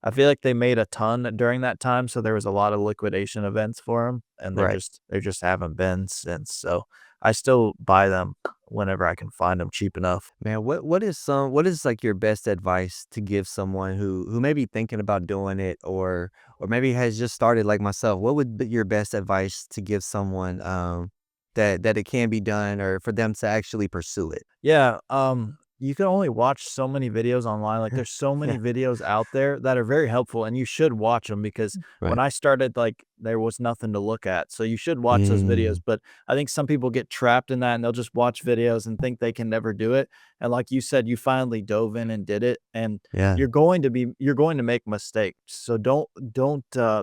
Speaker 2: I feel like they made a ton during that time, so there was a lot of liquidation events for them, and
Speaker 1: right.
Speaker 2: there just haven't been since, so I still buy them whenever I can find them cheap enough.
Speaker 1: Man, what is like your best advice to give someone who may be thinking about doing it, or maybe has just started like myself? What would be your best advice to give someone that it can be done, or for them to actually pursue it?
Speaker 2: Yeah, you can only watch so many videos online, like, there's so
Speaker 1: Yeah,
Speaker 2: many videos out there that are very helpful, and you should watch them because when
Speaker 1: right.
Speaker 2: I started, like, there was nothing to look at, so you should watch those videos,
Speaker 1: Mm,
Speaker 2: but I think some people get trapped in that, and they'll just watch videos and think they can never do it, and like you said, you finally dove in and did it, and
Speaker 1: yeah,
Speaker 2: you're going to make mistakes, so don't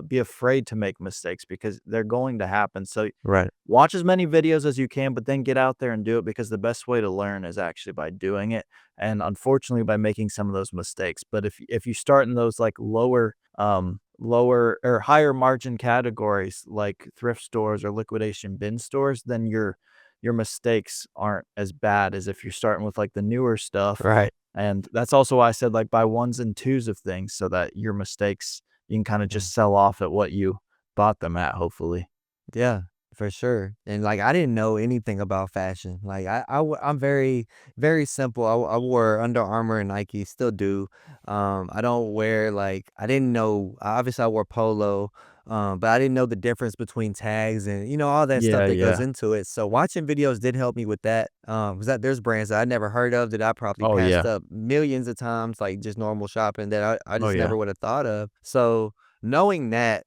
Speaker 2: be afraid to make mistakes because they're going to happen, so
Speaker 1: right.
Speaker 2: watch as many videos as you can, but then get out there and do it because the best way to learn is actually by doing it, and unfortunately by making some of those mistakes. But if you start in those like lower or higher margin categories like thrift stores or liquidation bin stores, then your mistakes aren't as bad as if you're starting with like the newer stuff.
Speaker 1: Right.
Speaker 2: And that's also why I said like buy ones and twos of things so that your mistakes you can kind of
Speaker 1: Yeah.
Speaker 2: just sell off at what you bought them at, hopefully.
Speaker 1: Yeah, for sure. And like I didn't know anything about fashion. Like I'm very very simple. I wore Under Armour and Nike, still do. I don't wear like I didn't know. Obviously, I wore polo, but I didn't know the difference between tags and all that stuff
Speaker 2: Yeah,
Speaker 1: that goes
Speaker 2: yeah.
Speaker 1: into it. So watching videos did help me with that. Because that there's brands that I never heard of that I probably
Speaker 2: Oh,
Speaker 1: passed
Speaker 2: yeah.
Speaker 1: up millions of times, like just normal shopping that I
Speaker 2: Oh,
Speaker 1: just
Speaker 2: yeah.
Speaker 1: never would have thought of. So knowing that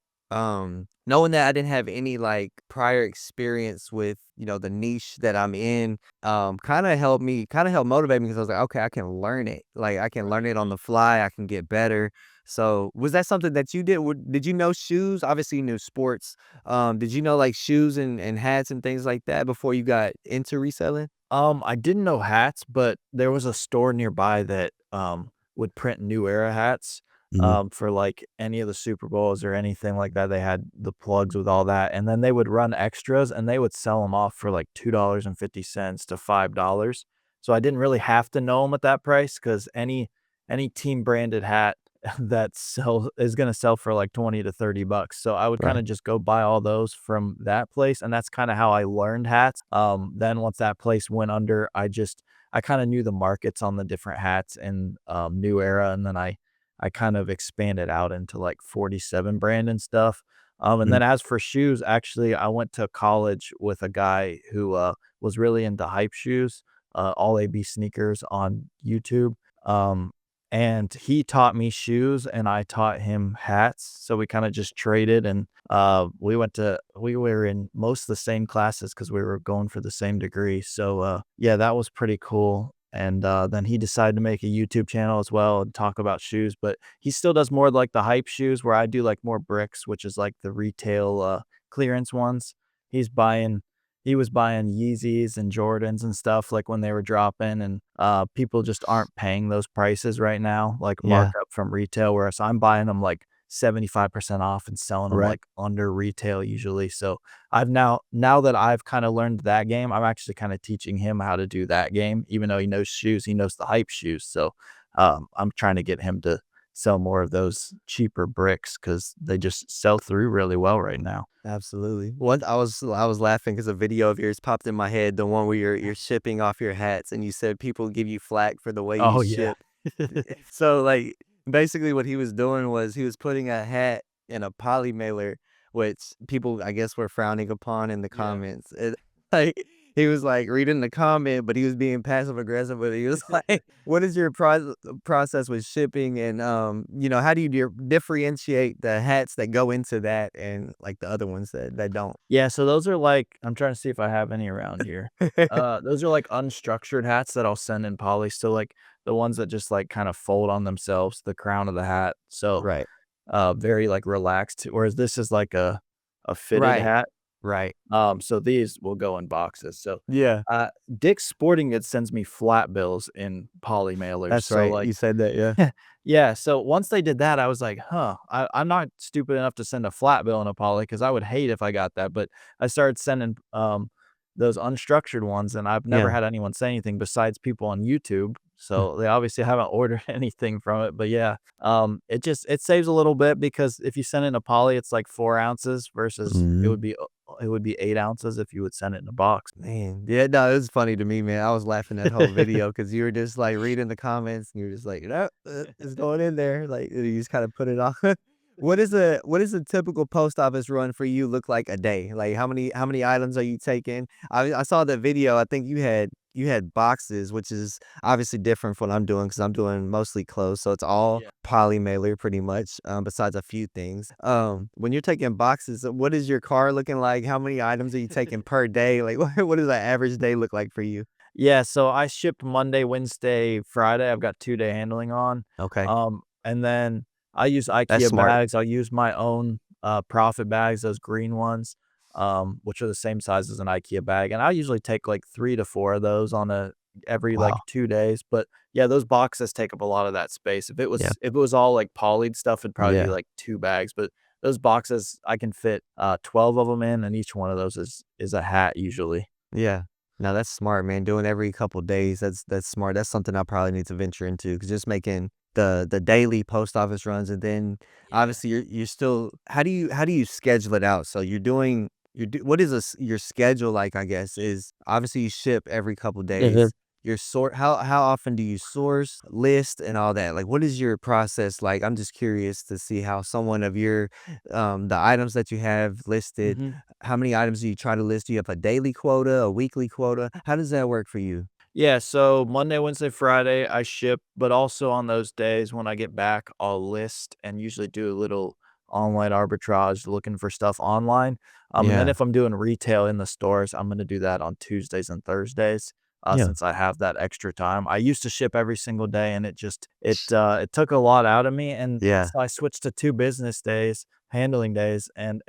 Speaker 1: knowing that I didn't have any, like, prior experience with, the niche that I'm in, kinda helped motivate me because I was like, "Okay, I can learn it." Like, I can learn it on the fly, I can get better. So, was that something that you did? Did you know shoes? Obviously, you knew sports. Did you know, like, shoes and hats and things like that before you got into reselling?
Speaker 2: I didn't know hats, but there was a store nearby that, would print New Era hats,
Speaker 1: Mhm.
Speaker 2: for, like, any of the Super Bowls or anything like that. They had the plugs with all that, and then they would run extras, and they would sell them off for, like, $2.50 to $5. So I didn't really have to know them at that price because any team branded hat that sell is gonna sell for, like, 20 to 30 bucks. So I would
Speaker 1: Right.
Speaker 2: kinda just go buy all those from that place, and that's kinda how I learned hats. Then once that place went under, I kinda knew the markets on the different hats in, New Era, and then I kind of expanded out into, like, 47 brand and stuff. And
Speaker 1: Mm.
Speaker 2: then as for shoes, actually, I went to college with a guy who, was really into hype shoes, All AB Sneakers on YouTube. Um, and he taught me shoes and I taught him hats. So we kind of just traded and we were in most of the same classes because we were going for the same degree. So yeah, that was pretty cool. And then he decided to make a YouTube channel as well and talk about shoes, but he still does more like the hype shoes where I do like more bricks, which is like the retail clearance ones. He's buying he was buying Yeezys and Jordans and stuff, like, when they were dropping, and, people just aren't paying those prices right now, like,
Speaker 1: Yeah.
Speaker 2: markup from retail, whereas I'm buying them, like, 75% off and selling them,
Speaker 1: Right.
Speaker 2: like, under retail usually, so I've now that I've kinda learned that game, I'm actually kinda teaching him how to do that game, even though he knows shoes, he knows the hype shoes, so, I'm trying to get him to sell more of those cheaper bricks because they just sell through really well right now.
Speaker 1: Absolutely. Once I was laughing because a video of yours popped in my head, the one where you're shipping off your hats, and you said people give you flack for the way you
Speaker 2: Oh, yeah.
Speaker 1: ship. So, like, basically what he was doing was he was putting a hat in a poly mailer, which people, I guess, were frowning upon in the
Speaker 2: Yeah.
Speaker 1: comments. Like, he was like reading the comment, but he was being passive aggressive. But he was like, "What is your process with shipping, and how do you differentiate the hats that go into that and like the other ones that don't?"
Speaker 2: Yeah, so those are like I'm trying to see if I have any around here. Those are like unstructured hats that I'll send in poly, so, like, the ones that just, like, kinda fold on themselves, the crown of the hat, so,
Speaker 1: Right,
Speaker 2: very, like, relaxed, whereas this is like a fitted
Speaker 1: right,
Speaker 2: hat.
Speaker 1: right.
Speaker 2: So these will go in boxes. So,
Speaker 1: Yeah,
Speaker 2: Dick's Sporting Goods sends me flat bills in poly mailers.
Speaker 1: that's
Speaker 2: So,
Speaker 1: right.
Speaker 2: like,
Speaker 1: You said that. Yeah.
Speaker 2: yeah. So once they did that, I was like, huh, I'm not stupid enough to send a flat bill in a poly because I would hate if I got that. But I started sending those unstructured ones, and I've never
Speaker 1: Yeah.
Speaker 2: had anyone say anything besides people on YouTube. So they obviously haven't ordered anything from it. But yeah, it saves a little bit because if you send it in a poly, it's like 4 ounces versus
Speaker 1: Mhm.
Speaker 2: it would be 8 ounces if you would send it in a box.
Speaker 1: Man, yeah, no, it was funny to me, man. I was laughing that whole video because you were just like reading the comments and you were just like, "No, it's going in there." Like you just kind of put it on. What is a typical post office run for you look like a day? Like how many items are you taking? I saw the video. I think you had boxes, which is obviously different from what I'm doing because I'm doing mostly clothes, so it's all
Speaker 2: Yeah.
Speaker 1: poly mailer pretty much. Besides a few things. When you're taking boxes, what is your car looking like? How many items are you taking per day? Like, what does an average day look like for you?
Speaker 2: Yeah, so I ship Monday, Wednesday, Friday. I've got 2-day handling on.
Speaker 1: Okay,
Speaker 2: And then I use
Speaker 1: that's
Speaker 2: IKEA
Speaker 1: smart.
Speaker 2: bags. I'll use my own Profit bags, those green ones, which are the same size as an IKEA bag. And I usually take like 3 to 4 of those on a every
Speaker 1: Wow.
Speaker 2: like 2 days. But yeah, those boxes take up a lot of that space. If it
Speaker 1: Yeah.
Speaker 2: was if it was all like polyed stuff, it'd probably be
Speaker 1: Yeah.
Speaker 2: like 2 bags. But those boxes I can fit 12 of them in, and each one of those is a hat usually.
Speaker 1: Yeah. No, that's smart, man. Doing every couple days, that's smart. That's something I probably need to venture into. 'Cause just making the daily post office runs, and then
Speaker 2: Yeah.
Speaker 1: obviously you're still how do you schedule it out? So what is your schedule like, I guess, is obviously you ship every couple
Speaker 2: Mhm.
Speaker 1: days. Your sort how often do you source, list, and all that? Like, what is your process like? I'm just curious to see how someone of your the items that you have listed,
Speaker 2: Mhm.
Speaker 1: how many items do you try to list? Do you have a daily quota, a weekly quota? How does that work for you?
Speaker 2: Yeah, so Monday, Wednesday, Friday, I ship, but also on those days when I get back, I'll list and usually do a little online arbitrage looking for stuff online. And then
Speaker 1: Yeah.
Speaker 2: if I'm doing retail in the stores, I'm going to do that on Tuesdays and Thursdays.
Speaker 1: Yeah.
Speaker 2: Since I have that extra time, I used to ship every single day, and it took a lot out of me, and
Speaker 1: Yeah.
Speaker 2: so I switched to 2 business days, handling days, and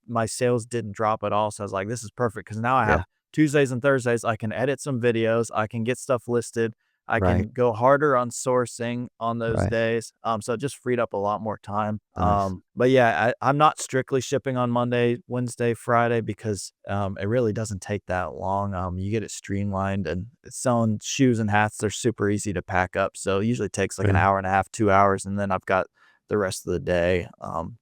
Speaker 2: my sales didn't drop at all. So I was like, this is perfect because now I
Speaker 1: Yeah.
Speaker 2: have Tuesdays and Thursdays, I can edit some videos, I can get stuff listed, I
Speaker 1: Right.
Speaker 2: can go harder on sourcing on those
Speaker 1: Right.
Speaker 2: days, so it just freed up a lot more time,
Speaker 1: Nice.
Speaker 2: but yeah, I'm not strictly shipping on Monday, Wednesday, Friday because, it really doesn't take that long, you get it streamlined, and selling shoes and hats, they're super easy to pack up, so it usually takes like an
Speaker 1: Really?
Speaker 2: hour and a half, 2 hours, and then I've got the rest of the day,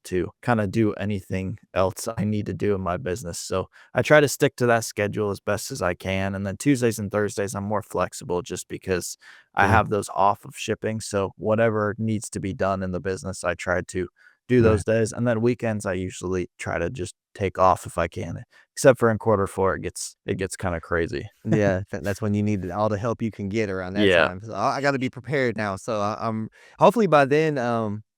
Speaker 2: to kinda do anything else I need to do in my business, so I try to stick to that schedule as best as I can, and then Tuesdays and Thursdays, I'm more flexible just because I
Speaker 1: Yeah.
Speaker 2: have those off of shipping, so whatever needs to be done in the business, I try to do
Speaker 1: Right.
Speaker 2: those days, and then weekends, I usually try to just take off if I can, except for in quarter 4, it gets kinda crazy.
Speaker 1: Yeah, that's when you need all the help you can get around that
Speaker 2: Yeah.
Speaker 1: time. So I gotta be prepared now. So I'm hopefully by then,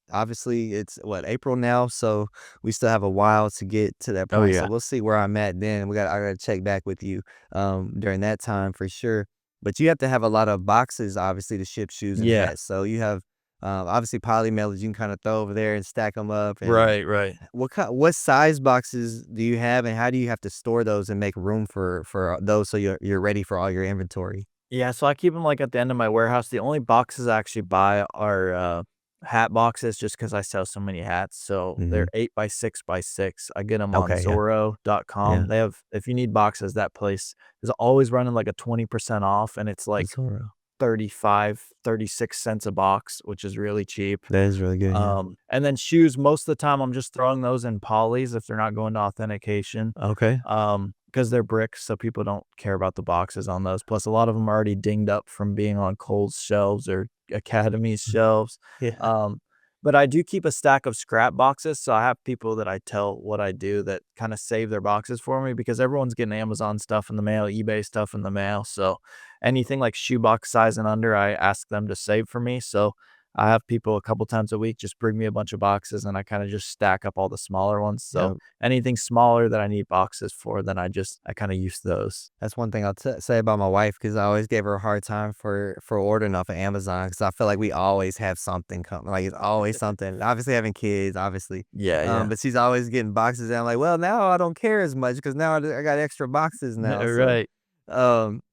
Speaker 1: obviously it's what, April now, so we still have a while to get to that
Speaker 2: Oh,
Speaker 1: point. So
Speaker 2: yeah.
Speaker 1: we'll see where I'm at then. I gotta check back with you during that time for sure. But you have to have a lot of boxes, obviously, to ship shoes and
Speaker 2: Yeah.
Speaker 1: hats. So you have obviously poly mailers you can kind of throw over there and stack them up. And
Speaker 2: Right, right.
Speaker 1: what size boxes do you have, and how do you have to store those and make room for those so you're ready for all your inventory?
Speaker 2: Yeah, so I keep them, like, at the end of my warehouse. The only boxes I actually buy are, hat boxes just because I sell so many hats, so they're
Speaker 1: Mhm.
Speaker 2: 8 by 6 by 6. I get them on
Speaker 1: Okay, yeah, yeah.
Speaker 2: Zorro.com. They have if you need boxes, that place is always running, like, a 20% off, and it's, like,
Speaker 1: Zoro.
Speaker 2: 35, 36 cents a box, which is really cheap.
Speaker 1: That is really good, yeah.
Speaker 2: And then shoes, most of the time, I'm just throwing those in polys if they're not going to authentication,
Speaker 1: Okay.
Speaker 2: because they're bricks, so people don't care about the boxes on those. Plus, a lot of them are already dinged up from being on Kohl's shelves or Academy's
Speaker 1: Mm.
Speaker 2: shelves.
Speaker 1: Yeah.
Speaker 2: Um, but I do keep a stack of scrap boxes, so I have people that I tell what I do that kinda save their boxes for me because everyone's getting Amazon stuff in the mail, eBay stuff in the mail, so anything like shoebox size and under, I ask them to save for me, so I have people a couple times a week just bring me a bunch of boxes, and I kinda just stack up all the smaller ones, so
Speaker 1: Yep.
Speaker 2: anything smaller that I need boxes for, then I kinda use those.
Speaker 1: That's one thing I'll say about my wife because I always gave her a hard time for ordering off of Amazon because I feel like we always have something coming. Like it's always something. Obviously, having kids, obviously,
Speaker 2: Yeah, yeah.
Speaker 1: but she's always getting boxes. And I'm like, well, now I don't care as much because now I got extra boxes now. So,
Speaker 2: Right.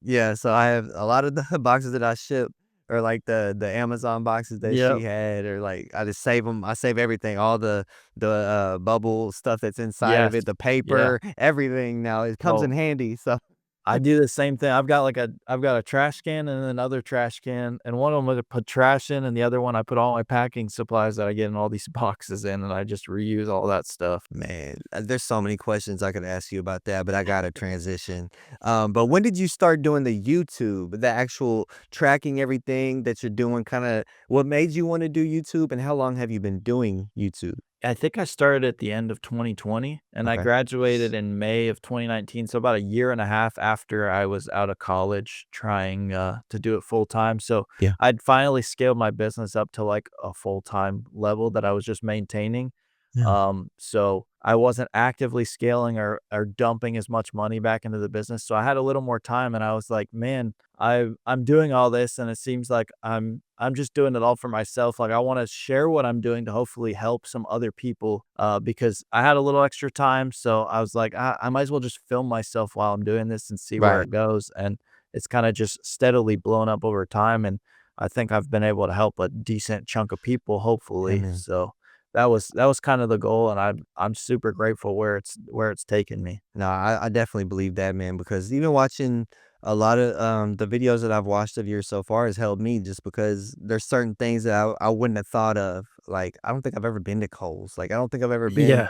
Speaker 1: yeah. So I have a lot of the boxes that I ship or like the Amazon boxes that
Speaker 2: Yep.
Speaker 1: she had, or like I just save them. I save everything, all the bubble stuff that's inside of
Speaker 2: Yes.
Speaker 1: it, the
Speaker 2: Yeah.
Speaker 1: paper, everything. Now it comes in
Speaker 2: Well,
Speaker 1: handy. So.
Speaker 2: I do the same thing. I've got a trash can and another trash can, and one of them I put trash in, and the other one I put all my packing supplies that I get in all these boxes in, and I just reuse all that stuff.
Speaker 1: Man, there's so many questions I could ask you about that, but I gotta transition. But when did you start doing the YouTube, the actual tracking everything that you're doing? Kind of what made you want to do YouTube, and how long have you been doing YouTube?
Speaker 2: I think I started at the end of 2020, and I
Speaker 1: Okay.
Speaker 2: graduated in May of 2019, so about a year and a half after I was out of college trying, to do it full time, so
Speaker 1: Yeah.
Speaker 2: I'd finally scaled my business up to, like, a full-time level that I was just maintaining.
Speaker 1: Yeah.
Speaker 2: So I wasn't actively scaling or dumping as much money back into the business. So I had a little more time and I was like, man, I'm doing all this and it seems like I'm just doing it all for myself. Like I want to share what I'm doing to hopefully help some other people because I had a little extra time. So I was like, I might as well just film myself while I'm doing this and see where
Speaker 1: Right.
Speaker 2: it goes. And it's kind of just steadily blown up over time. And I think I've been able to help a decent chunk of people, hopefully.
Speaker 1: Amen.
Speaker 2: So that was kind of the goal, and I'm super grateful where it's taken me.
Speaker 1: No, I definitely believe that, man, because even watching a lot of the videos that I've watched of yours so far has helped me just because there's certain things that I wouldn't have thought of. Like, I don't think I've ever been to Kohl's. Like, I don't think I've ever been.
Speaker 2: Yeah,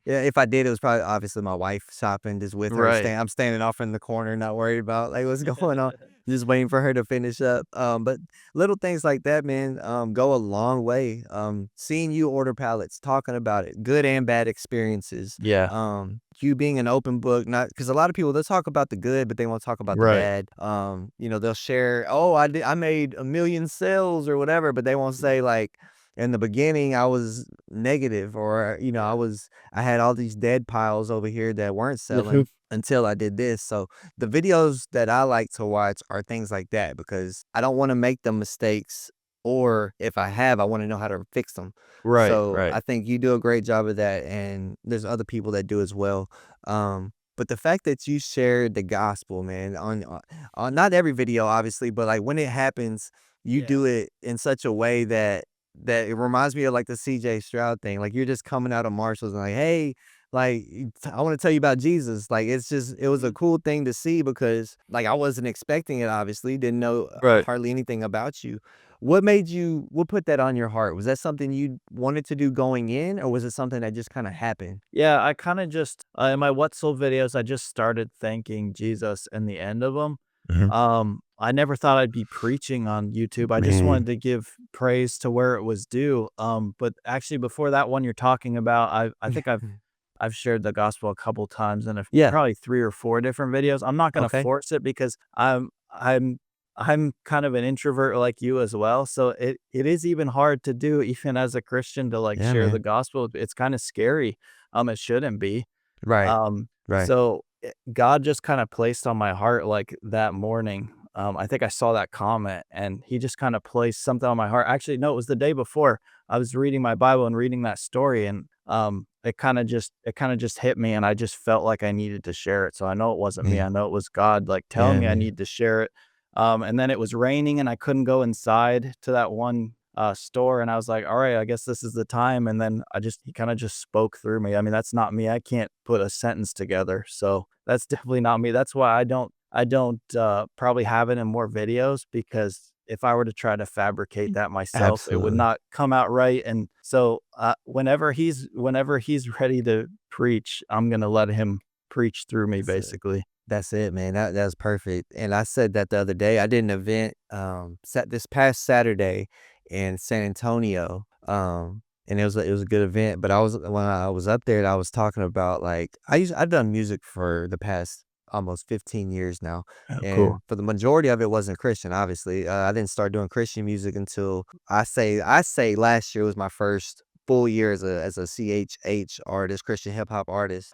Speaker 1: Yeah, if I did, it was probably obviously my wife shopping just with her.
Speaker 2: right.
Speaker 1: I'm standing off in the corner, not worried about like what's going on, just waiting for her to finish up. But little things like that, man, go a long way. Seeing you order pallets, talking about it, good and bad experiences.
Speaker 2: Yeah,
Speaker 1: You being an open book, not because a lot of people they'll talk about the good, but they won't talk about the
Speaker 2: right.
Speaker 1: bad. They'll share, oh, I made a million sales or whatever, but they won't say like in the beginning I was negative or I had all these dead piles over here that weren't selling until I did this. So the videos that I like to watch are things like that because I don't want to make the mistakes, or if I have, I want to know how to fix them.
Speaker 2: Right,
Speaker 1: So
Speaker 2: right.
Speaker 1: I think you do a great job of that, and there's other people that do as well. But the fact that you shared the gospel, man, on not every video, obviously, but like when it happens, you
Speaker 2: Yeah.
Speaker 1: do it in such a way that it reminds me of like the CJ Stroud thing. Like you're just coming out of Marshalls and like, hey, like I want to tell you about Jesus. Like it was a
Speaker 2: Mhm.
Speaker 1: cool thing to see because like I wasn't expecting it, obviously, didn't know
Speaker 2: Right.
Speaker 1: hardly anything about you. What put that on your heart? Was that something you wanted to do going in, or was it something that just kind of happened?
Speaker 2: Yeah, I kinda just in my What Sold videos, I just started thanking Jesus in the end of them.
Speaker 1: Mhm.
Speaker 2: I never thought I'd be preaching on YouTube. I just wanted
Speaker 1: Man.
Speaker 2: to give praise to where it was due. But actually before that one you're talking about, I think I've shared the gospel a couple times in
Speaker 1: Yeah.
Speaker 2: probably 3 or 4 different videos. I'm not gonna
Speaker 1: Okay.
Speaker 2: force it because I'm kind of an introvert like you as well, so it is even hard to do even as a Christian to, like,
Speaker 1: Yeah,
Speaker 2: share the
Speaker 1: man.
Speaker 2: gospel. It's kinda scary. It shouldn't be.
Speaker 1: Right. Right.
Speaker 2: So, God just kinda placed on my heart, like, that morning, I think I saw that comment, and he just kinda placed something on my heart. Actually, no, it was the day before. I was reading my Bible and reading that story, and, it kinda just hit me, and I just felt like I needed to share it. So I know it wasn't me.
Speaker 1: Man.
Speaker 2: I know it was God, like, telling
Speaker 1: Yeah,
Speaker 2: me I
Speaker 1: man.
Speaker 2: need to share it. And then it was raining, and I couldn't go inside to that one, store, and I was like, "Alright, I guess this is the time," and then he kinda just spoke through me. I mean, that's not me. I can't put a sentence together, so that's definitely not me. That's why I don't probably have it in more videos because if I were to try to fabricate that myself, it would
Speaker 1: Absolutely.
Speaker 2: not come out right, and so, whenever he's ready to preach, I'm gonna let him preach through me,
Speaker 1: That's it.
Speaker 2: basically.
Speaker 1: That's it, man. That's perfect. And I said that the other day. I did an event this past Saturday in San Antonio. and it was a good event. But I was when I was up there, I was talking about like I've done music for the past almost 15 years now,
Speaker 2: Oh,
Speaker 1: and
Speaker 2: cool.
Speaker 1: for the majority of it wasn't Christian. Obviously, I didn't start doing Christian music until I say last year was my first full year as a CHH artist, Christian hip hop artist.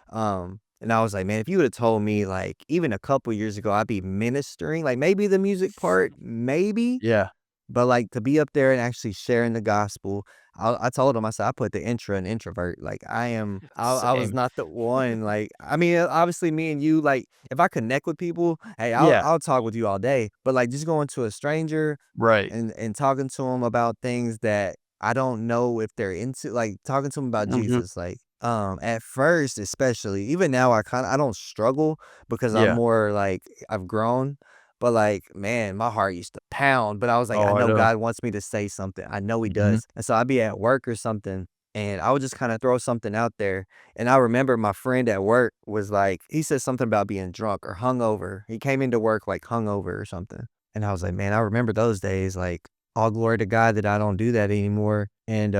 Speaker 1: And I was like, man, if you would have told me like even a couple years ago, I'd be ministering, like maybe the music part, maybe,
Speaker 2: Yeah,
Speaker 1: but, like, to be up there and actually sharing the gospel, I told him, I said, "I put the intro in introvert." Like, I was
Speaker 2: same.
Speaker 1: not the one, like I mean, obviously, me and you, like, if I connect with people, hey,
Speaker 2: Yeah,
Speaker 1: I'll talk with you all day, but, like, just going to a stranger
Speaker 2: right.
Speaker 1: and talking to them about things that I don't know if they're into, like, talking to them about
Speaker 2: Mhm.
Speaker 1: Jesus, like, at first, especially, even now, I don't struggle because I'm
Speaker 2: Yeah.
Speaker 1: more, like, I've grown, but, like, man, my heart used to pound, but I was like, "I
Speaker 2: Oh, I
Speaker 1: know
Speaker 2: know.
Speaker 1: God wants me to say something. I know He
Speaker 2: Mhm.
Speaker 1: does." And so I'd be at work or something, and I would just kinda throw something out there, and I remember my friend at work was like he said something about being drunk or hungover. He came into work, like, hungover or something, and I was like, "Man, I remember those days, like, all glory to God that I don't do that anymore." And,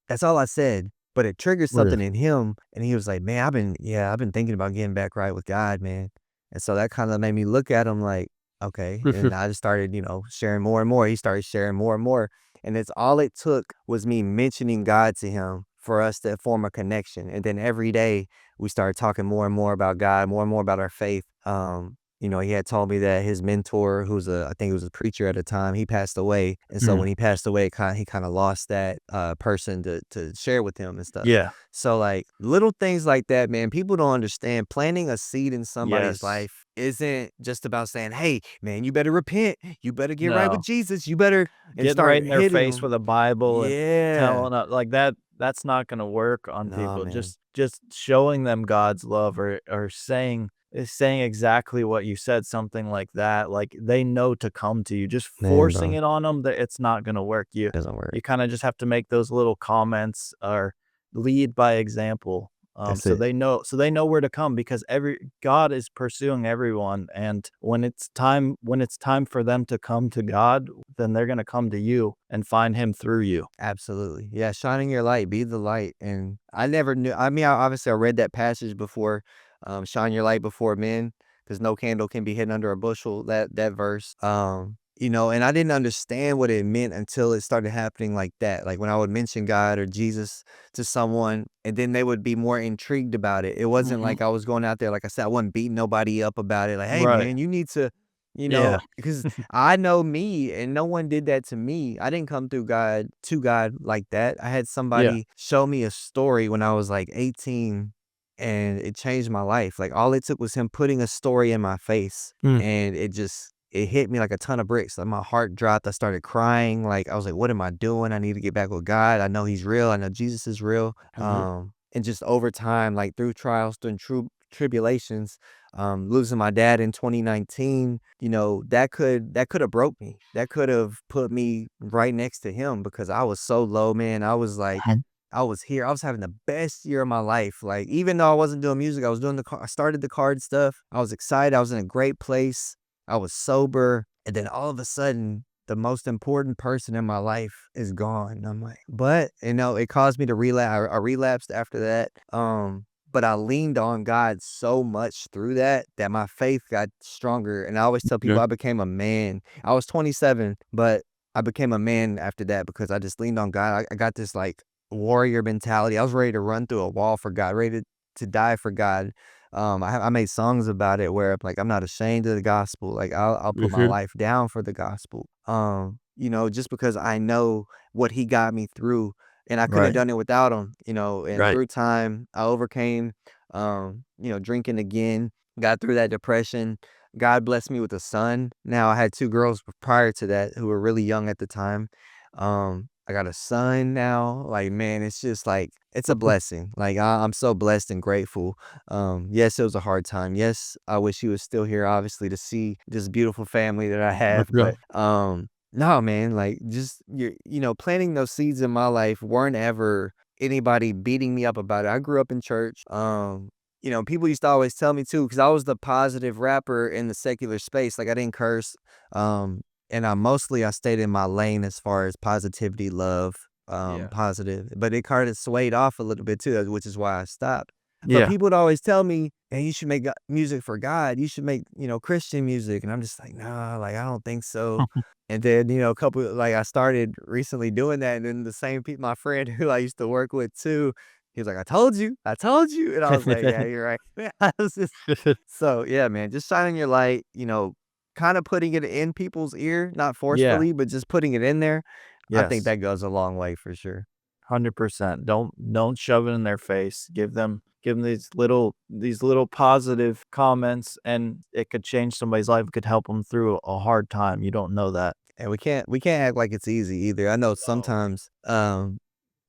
Speaker 1: that's all I said, but it triggered
Speaker 2: Really.
Speaker 1: something in him, and he was like, "Man, I've been thinking about getting back right with God, man." And so that kinda made me look at him like, okay, and I just started, sharing more and more. He started sharing more and more, and it's all it took was me mentioning God to him for us to form a connection, and then every day we started talking more and more about God, more and more about our faith. He had told me that his mentor, I think he was a preacher at the time, he passed away, and so
Speaker 2: Mm.
Speaker 1: when he passed away, he kinda lost that, person to share with him and stuff.
Speaker 2: Yeah.
Speaker 1: So, like, little things like that, man, people don't understand. Planting a seed in somebody's
Speaker 2: Yes.
Speaker 1: life isn't just about saying, "Hey, man, you better repent. You better get right with
Speaker 2: No.
Speaker 1: Jesus. You better," and
Speaker 2: Getting right
Speaker 1: start
Speaker 2: in their
Speaker 1: hitting
Speaker 2: face
Speaker 1: them.
Speaker 2: with a Bible and
Speaker 1: Yeah.
Speaker 2: telling like that's not gonna work on
Speaker 1: No,
Speaker 2: people.
Speaker 1: man.
Speaker 2: Just showing them God's love or saying exactly what you said, something like that, like, they know to come to you. Just
Speaker 1: Man,
Speaker 2: forcing
Speaker 1: bro,
Speaker 2: it on them, that it's not gonna work.
Speaker 1: doesn't
Speaker 2: You
Speaker 1: work.
Speaker 2: kinda just have to make those little comments or lead by example,
Speaker 1: That's it.
Speaker 2: so they know where to come because every God is pursuing everyone, and when it's time for them to come to God, then they're gonna come to you and find him through you.
Speaker 1: Absolutely. Yeah, shining your light, be the light. And I never knew. I mean, I read that passage before, shine your light before men, because no candle can be hidden under a bushel. That verse. And I didn't understand what it meant until it started happening like that. Like when I would mention God or Jesus to someone, and then they would be more intrigued about it. It wasn't
Speaker 2: Mhm.
Speaker 1: like I was going out there, like I said, I wasn't beating nobody up about it. Like, hey
Speaker 2: Right.
Speaker 1: man, you need to,
Speaker 2: Yeah.
Speaker 1: because I know me and no one did that to me. I didn't come through God to God like that. I had
Speaker 2: Yeah.
Speaker 1: somebody show me a story when I was like 18 and it changed my life. Like all it took was him putting a story in my face
Speaker 2: Mm.
Speaker 1: and it hit me like a ton of bricks. Like my heart dropped. I started crying. Like I was like, what am I doing? I need to get back with God. I know he's real. I know Jesus is real.
Speaker 2: Mhm.
Speaker 1: And just over time, like through trials, through tribulations, losing my dad in 2019, that could have broke me. That could have put me right next to him because I was so low, man. I was like,
Speaker 2: Mhm.
Speaker 1: I was here. I was having the best year of my life. Like even though I wasn't doing music, I was doing I started the card stuff. I was excited. I was in a great place. I was sober, and then all of a sudden, the most important person in my life is gone. And I'm like, but it caused me to relapse. I relapsed after that. But I leaned on God so much through that my faith got stronger. And I always tell people
Speaker 2: Yeah.
Speaker 1: I became a man. I was 27, but I became a man after that because I just leaned on God. I got this like warrior mentality. I was ready to run through a wall for God, ready to die for God. I made songs about it where like I'm not ashamed of the gospel. Like I'll put my
Speaker 2: Mhm.
Speaker 1: life down for the gospel. Just because I know what he got me through and I couldn't have
Speaker 2: Right.
Speaker 1: done it without him, and
Speaker 2: Right.
Speaker 1: through time I overcame drinking again, got through that depression. God blessed me with a son. Now I had two girls prior to that who were really young at the time. I got a son now. Like, man, it's just like it's a blessing. Like I'm so blessed and grateful. Yes, it was a hard time. Yes, I wish he was still here, obviously, to see this beautiful family that I
Speaker 2: For
Speaker 1: have.
Speaker 2: sure.
Speaker 1: But no, man, like just planting those seeds in my life weren't ever anybody beating me up about it. I grew up in church. People used to always tell me too, because I was the positive rapper in the secular space. Like I didn't curse. And I stayed in my lane as far as positivity, love,
Speaker 2: Yeah.
Speaker 1: positive, but it kind of swayed off a little bit too, which is why I stopped. But
Speaker 2: Yeah.
Speaker 1: people would always tell me, "Hey, you should make music for God. You should make, Christian music." And I'm just like, "Nah, like I don't think so." And then, a couple like I started recently doing that, and then the same people, my friend who I used to work with too, he was like, I told you," and I was like, "Yeah, you're right." I was just so yeah, man, just shining your light, kind of putting it in people's ear, not
Speaker 2: Yeah.
Speaker 1: forcefully, but just putting it in there. I think
Speaker 2: Yes.
Speaker 1: that goes a long way for sure.
Speaker 2: 100%. Don't shove it in their face. Give them these little positive comments, and it could change somebody's life. It could help them through a hard time. You don't know that.
Speaker 1: And we can't act like it's easy either. I know
Speaker 2: No.
Speaker 1: sometimes,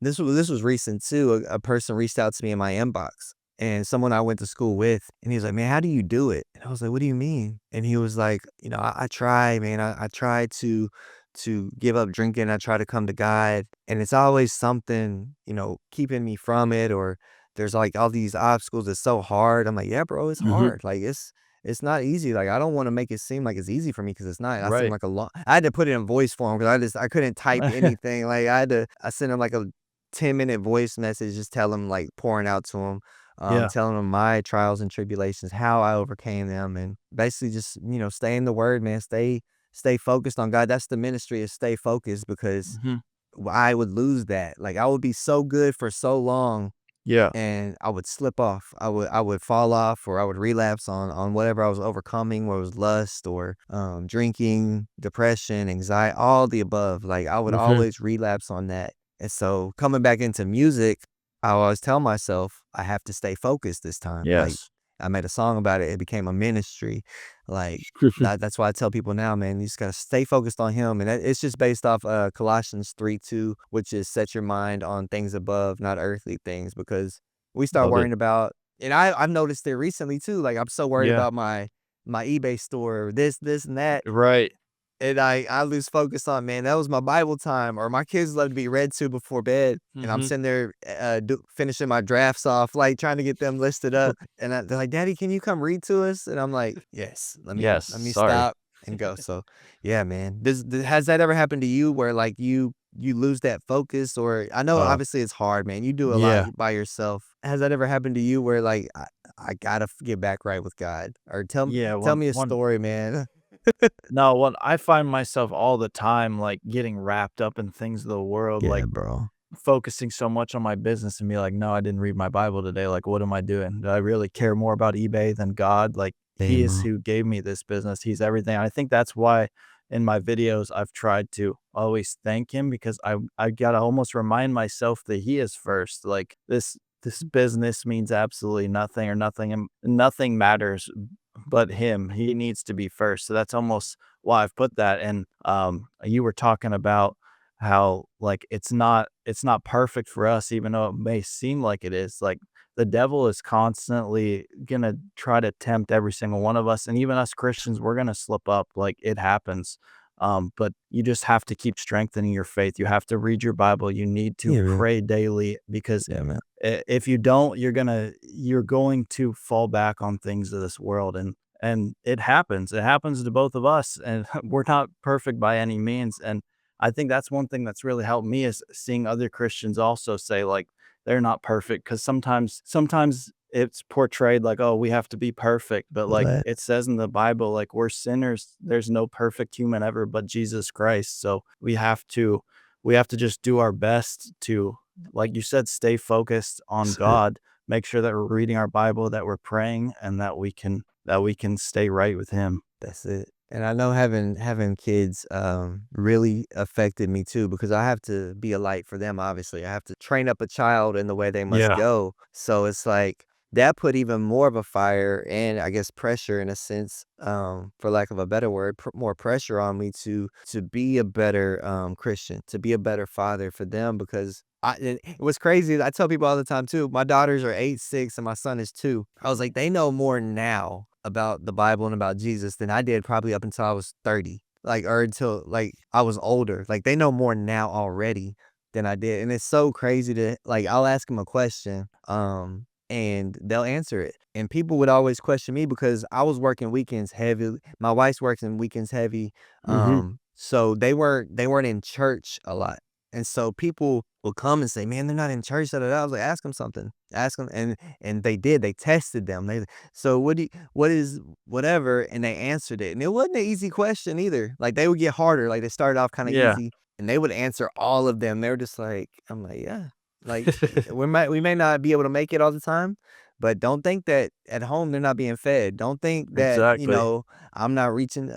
Speaker 1: this was recent too. A person reached out to me in my inbox, and someone I went to school with, and he was like, "Man, how do you do it?" And I was like, "What do you mean?" And he was like, "I try, man. I try to give up drinking. I try to come to God, and it's always something, keeping me from it, or there's like all these obstacles. It's so hard." I'm like, "Yeah, bro, it's
Speaker 2: Mhm.
Speaker 1: hard. Like it's not easy. Like I don't want to make it seem like it's easy for me because it's not. I seem
Speaker 2: Right.
Speaker 1: like a lot. I had to put it in voice form because I couldn't type anything. Like I sent him like a 10-minute voice message, just tell him like pouring out to him,
Speaker 2: Yeah.
Speaker 1: telling him my trials and tribulations, how I overcame them, and basically just stay in the word, man. Stay focused on God. That's the ministry, is stay focused, because
Speaker 2: Mhm.
Speaker 1: I would lose that. Like I would be so good for so long,
Speaker 2: Yeah.
Speaker 1: and I would slip off. I would fall off, or I would relapse on whatever I was overcoming, whether it was lust or drinking, depression, anxiety, all the above. Like I would
Speaker 2: Mhm.
Speaker 1: always relapse on that. And so coming back into music, I always tell myself I have to stay focused this time. Like
Speaker 2: Yes.
Speaker 1: I made a song about it. It became a ministry. Like that's why I tell people now, man, you just gotta stay focused on him. And it's just based off Colossians 3:2, which is set your mind on things above, not earthly things, because we start
Speaker 2: Love it.
Speaker 1: worrying about, and I've noticed it recently too. Like I'm so worried
Speaker 2: Yeah.
Speaker 1: about my eBay store, this and that,
Speaker 2: Right.
Speaker 1: and I lose focus on, man, that was my Bible time, or my kids love to be read to before bed, and I'm
Speaker 2: Mhm.
Speaker 1: sitting there finishing my drafts off, like trying to get them listed up, and they're like, "Daddy, can you come read to us?" And I'm like, "Yes, let me
Speaker 2: Yes.
Speaker 1: let me
Speaker 2: Sorry.
Speaker 1: stop and go." So, yeah, man, has that ever happened to you where like you lose that focus? Or I know
Speaker 2: Uh,
Speaker 1: obviously it's hard, man. You do a lot
Speaker 2: yeah.
Speaker 1: by yourself. Has that ever happened to you where like I gotta get back right with God? Or
Speaker 2: Yeah.
Speaker 1: tell
Speaker 2: One
Speaker 1: me a
Speaker 2: one
Speaker 1: story, man.
Speaker 2: No, what I find myself all the time, like, getting wrapped up in things of the world,
Speaker 1: Yeah,
Speaker 2: like,
Speaker 1: bro.
Speaker 2: focusing so much on my business and be like, "No, I didn't read my Bible today, like, what am I doing? Do I really care more about eBay than God?" Like, He
Speaker 1: Damn,
Speaker 2: is
Speaker 1: bro.
Speaker 2: who gave me this business, He's everything. I think that's why in my videos, I've tried to always thank Him, because I gotta almost remind myself that He is first. Like, this business means absolutely nothing, or nothing matters but Him. He needs to be first. So that's almost why I've put that. And you were talking about how, like, it's not perfect for us, even though it may seem like it is. Like, the devil is constantly gonna try to tempt every single one of us, and even us Christians, we're gonna slip up. Like, it happens. But you just have to keep strengthening your faith. You have to read your Bible. You need to
Speaker 1: Yeah, man.
Speaker 2: pray daily, because
Speaker 1: Yeah, man.
Speaker 2: if you don't, you're going to fall back on things of this world. And it happens. It happens to both of us, and we're not perfect by any means. And I think that's one thing that's really helped me, is seeing other Christians also say, like, they're not perfect, because sometimes it's portrayed like, oh, we have to be perfect, but, like,
Speaker 1: What?
Speaker 2: it says in the Bible, like, we're sinners. There's no perfect human ever but Jesus Christ. So we have to just do our best to, like you said, stay focused on
Speaker 1: That's it.
Speaker 2: God, make sure that we're reading our Bible, that we're praying, and that we can stay right with Him.
Speaker 1: That's it. And I know having kids really affected me too, because I have to be a light for them. Obviously, I have to train up a child in the way they must
Speaker 2: Yeah.
Speaker 1: go. So it's like that put even more of a fire, and I guess pressure in a sense, for lack of a better word, more pressure on me to be a better Christian, to be a better father for them, because it was crazy. I tell people all the time too. My daughters are 8, 6, and my son is 2. I was like, they know more now about the Bible and about Jesus than I did probably up until I was 30. Like, or until like I was older. Like they know more now already than I did. And it's so crazy to like I'll ask them a question, and they'll answer it. And people would always question me because I was working weekends heavy. My wife's working weekends heavy.
Speaker 2: Mhm.
Speaker 1: So they weren't in church a lot. And so people will come and say, "Man, they're not in church." Da, da, da. I was like, "Ask them something. Ask them." And they did. They tested them. So what is whatever, and they answered it. And it wasn't an easy question either. Like they would get harder. Like they started off kind of
Speaker 2: Yeah.
Speaker 1: easy, and they would answer all of them. They were just like, I'm like, yeah. Like we may not be able to make it all the time, but don't think that at home they're not being fed. Don't think that,
Speaker 2: Exactly.
Speaker 1: I'm not preaching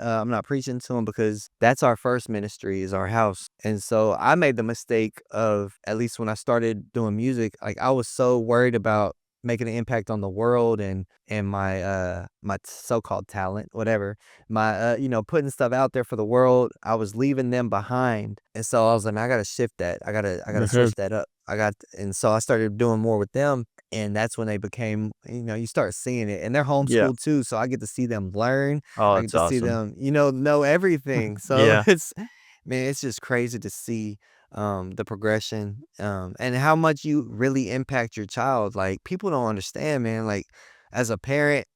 Speaker 1: to them, because that's our first ministry is our house. And so I made the mistake of, at least when I started doing music, like I was so worried about making an impact on the world and my so-called talent, whatever. Putting stuff out there for the world, I was leaving them behind. And so I was like, "Man, I gotta shift that. I gotta
Speaker 2: Mhm.
Speaker 1: switch that up. And so I started doing more with them, and that's when they became, you start seeing it. And they're
Speaker 2: Yeah.
Speaker 1: homeschooled too, so I get to see them learn.
Speaker 2: Oh,
Speaker 1: I get
Speaker 2: that's
Speaker 1: to see
Speaker 2: awesome.
Speaker 1: them, know everything. So
Speaker 2: Yeah.
Speaker 1: it's just crazy to see the progression, and how much you really impact your child. Like people don't understand, man. Like as a parent,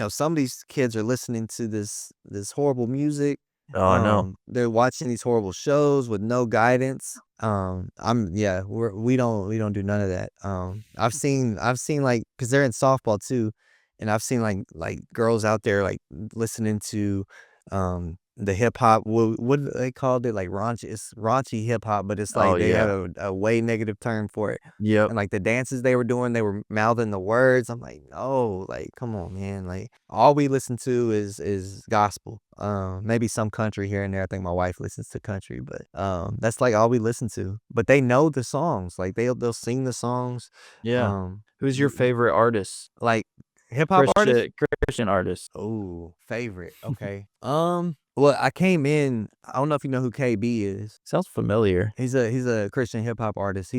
Speaker 1: some of these kids are listening to this horrible music.
Speaker 2: Oh, I know.
Speaker 1: They're watching these horrible shows with no guidance. Yeah, we don't do none of that. I've seen like, because they're in softball too, and I've seen like girls out there like listening to the hip hop. What do they called it? Like raunchy. It's raunchy hip hop, but it's
Speaker 2: Oh,
Speaker 1: like they have
Speaker 2: yeah.
Speaker 1: a way negative term for it.
Speaker 2: Yep.
Speaker 1: And like the dances they were doing, they were mouthing the words. I'm like, no, like come on, man. Like all we listen to is gospel. Maybe some country here and there. I think my wife listens to country, but that's like all we listen to. But they know the songs. Like they'll sing the songs.
Speaker 2: Yeah.
Speaker 1: Um,
Speaker 2: Who's your
Speaker 1: w- w-
Speaker 2: favorite artist?
Speaker 1: like hip hop artists.
Speaker 2: Christian artist.
Speaker 1: Oh, favorite. Okay. Well, I came in. I don't know if you know who KB is.
Speaker 2: Sounds familiar.
Speaker 1: He's a Christian hip hop artist.
Speaker 2: Okay.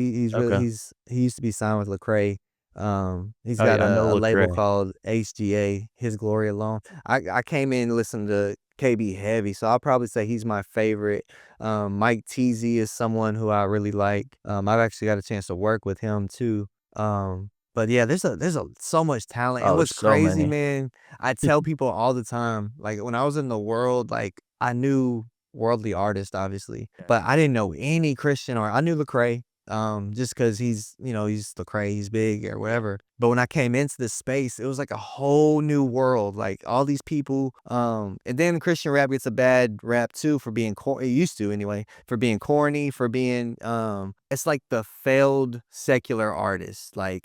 Speaker 1: He used to be signed with Lecrae. He's
Speaker 2: Oh,
Speaker 1: got
Speaker 2: yeah, I know
Speaker 1: a label
Speaker 2: Lecrae.
Speaker 1: called HGA, His Glory Alone. I came in and listened to KB heavy, so I'll probably say he's my favorite. Mike Teasy is someone who I really like. I've actually got a chance to work with him too. But yeah, there's so much talent. And
Speaker 2: Oh,
Speaker 1: what's
Speaker 2: there's so
Speaker 1: crazy,
Speaker 2: many.
Speaker 1: man, I tell people all the time, like when I was in the world, like I knew worldly artists, obviously,
Speaker 2: Yeah.
Speaker 1: but I didn't know any Christian art. I knew Lecrae, just because he's Lecrae, he's big or whatever. But when I came into this space, it was like a whole new world. Like all these people, and then Christian rap gets a bad rap too for being it used to anyway, for being corny, for being it's like the failed secular artist.
Speaker 2: Yeah.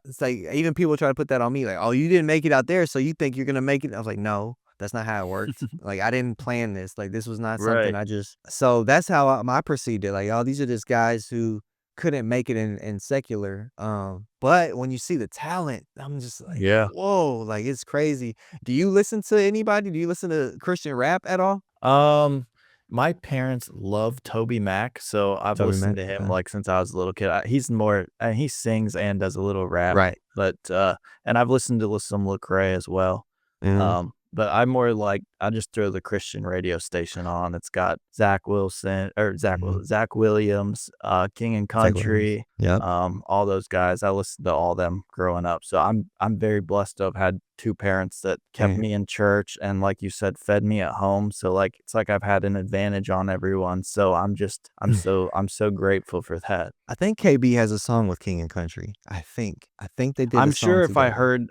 Speaker 1: It's like even people try to put that on me, like, "Oh, you didn't make it out there, so you think you're gonna make it?" I was like, "No, that's not how it worked. Like, I didn't plan this. Like, this was not something
Speaker 2: Right.
Speaker 1: I just." So that's how I perceived it. Like, oh, these are just guys who couldn't make it in secular. But when you see the talent, I'm just like,
Speaker 2: Yeah.
Speaker 1: whoa, like it's crazy. Do you listen to anybody? Do you listen to Christian rap at all?
Speaker 2: Um, my parents love Toby Mac, so I've
Speaker 1: Toby
Speaker 2: listened
Speaker 1: Mac.
Speaker 2: to him,
Speaker 1: Okay.
Speaker 2: like, since I was a little kid. He's more he sings and does a little rap,
Speaker 1: Right.
Speaker 2: but, and I've listened to some Lecrae as well.
Speaker 1: Mhm.
Speaker 2: But I'm more like I just throw the Christian radio station on. It's got Zach Wilson or
Speaker 1: Mhm.
Speaker 2: Zach Williams, King and
Speaker 1: Zach Williams.
Speaker 2: Country,
Speaker 1: Yep.
Speaker 2: all those guys. I listened to all them growing up. So I'm very blessed to have had two parents that kept
Speaker 1: And
Speaker 2: me in church and, like you said, fed me at home. So like it's like I've had an advantage on everyone. So I'm so grateful for that.
Speaker 1: I think KB has a song with King and Country. I think they did a
Speaker 2: I'm
Speaker 1: song
Speaker 2: sure if I
Speaker 1: together.
Speaker 2: heard,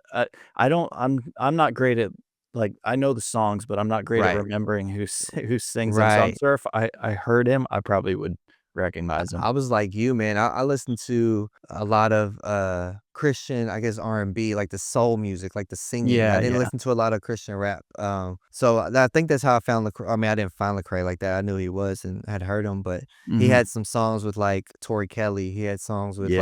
Speaker 2: I don't, I'm not great at like I know the songs, but I'm not great at
Speaker 1: Right.
Speaker 2: remembering who sings them. So I'm
Speaker 1: Right.
Speaker 2: sure if I heard him, I probably would recognize him.
Speaker 1: I was like you, man. I listened to a lot of Christian, I guess R&B, like the soul music, like the singing. I
Speaker 2: Yeah,
Speaker 1: didn't
Speaker 2: yeah.
Speaker 1: listen to a lot of Christian rap. So I think that's how I found Lecrae. I mean, I didn't find Lecrae like that. I knew he was and had heard him, but he
Speaker 2: Mhm.
Speaker 1: had some songs with like Tori Kelly. He had songs with like,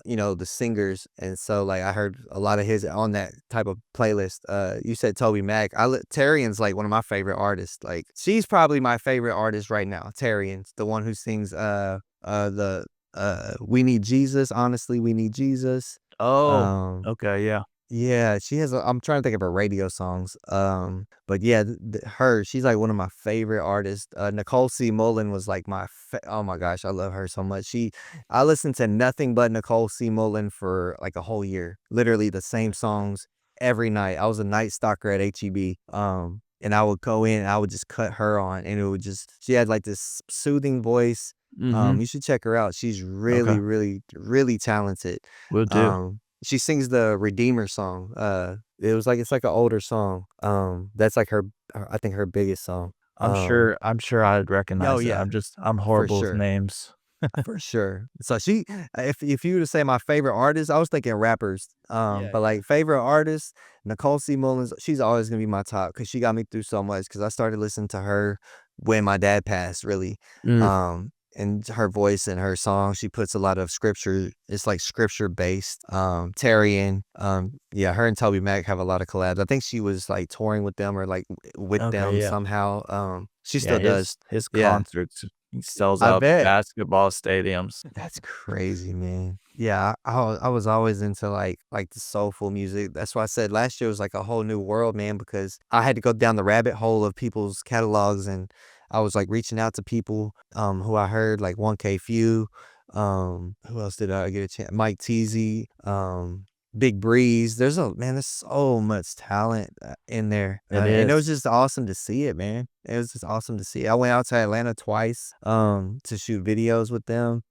Speaker 2: Yeah.
Speaker 1: the singers, and so like I heard a lot of his on that type of playlist. You said Toby Mac. Tarian's like one of my favorite artists. Like she's probably my favorite artist right now. Tarian's the one who sings the We Need Jesus, Honestly, We Need Jesus.
Speaker 2: Oh,
Speaker 1: Um,
Speaker 2: okay, yeah.
Speaker 1: yeah, she has I'm trying to think of her radio songs. But yeah, she's like one of my favorite artists. Nicole C. Mullen was like oh my gosh, I love her so much. I listened to nothing but Nicole C. Mullen for like a whole year. Literally the same songs every night. I was a night stalker at HEB. And I would go in and I would just cut her on, and it would just she had like this soothing voice.
Speaker 2: Mhm.
Speaker 1: You should check her out. She's
Speaker 2: Okay.
Speaker 1: really, really, really talented.
Speaker 2: Will do.
Speaker 1: She sings the Redeemer song. It's like an older song. That's like I think her biggest song.
Speaker 2: I'm sure I'd
Speaker 1: Oh
Speaker 2: recognize it.
Speaker 1: yeah,
Speaker 2: I'm
Speaker 1: for
Speaker 2: horrible with
Speaker 1: sure.
Speaker 2: names.
Speaker 1: For sure. So if you were to say my favorite artist, I was thinking rappers.
Speaker 2: Yeah,
Speaker 1: But
Speaker 2: yeah.
Speaker 1: like favorite artist, Nicole C. Mullins, she's always gonna be my top because she got me through so much. Because I started listening to her when my dad passed, really.
Speaker 2: Mm,
Speaker 1: And her voice and her song, she puts a lot of scripture. It's like scripture based. Tarian, yeah, her and Toby Mac have a lot of collabs. I think she was like touring with them or like with
Speaker 2: okay,
Speaker 1: them
Speaker 2: yeah.
Speaker 1: somehow. She
Speaker 2: Yeah,
Speaker 1: still does.
Speaker 2: his
Speaker 1: Yeah,
Speaker 2: concerts, he sells
Speaker 1: I
Speaker 2: out
Speaker 1: bet.
Speaker 2: basketball stadiums.
Speaker 1: That's crazy, man. Yeah, I was always into like the soulful music. That's why I said last year was like a whole new world, man, because I had to go down the rabbit hole of people's catalogs and I was like reaching out to people who I heard like 1K Few, who else did I get a chance? Mike Teasy, Big Breeze. There's so much talent in there.
Speaker 2: It
Speaker 1: And it was
Speaker 2: is.
Speaker 1: just awesome to see it, man. It was just awesome to see. I went out to Atlanta twice to shoot videos with them.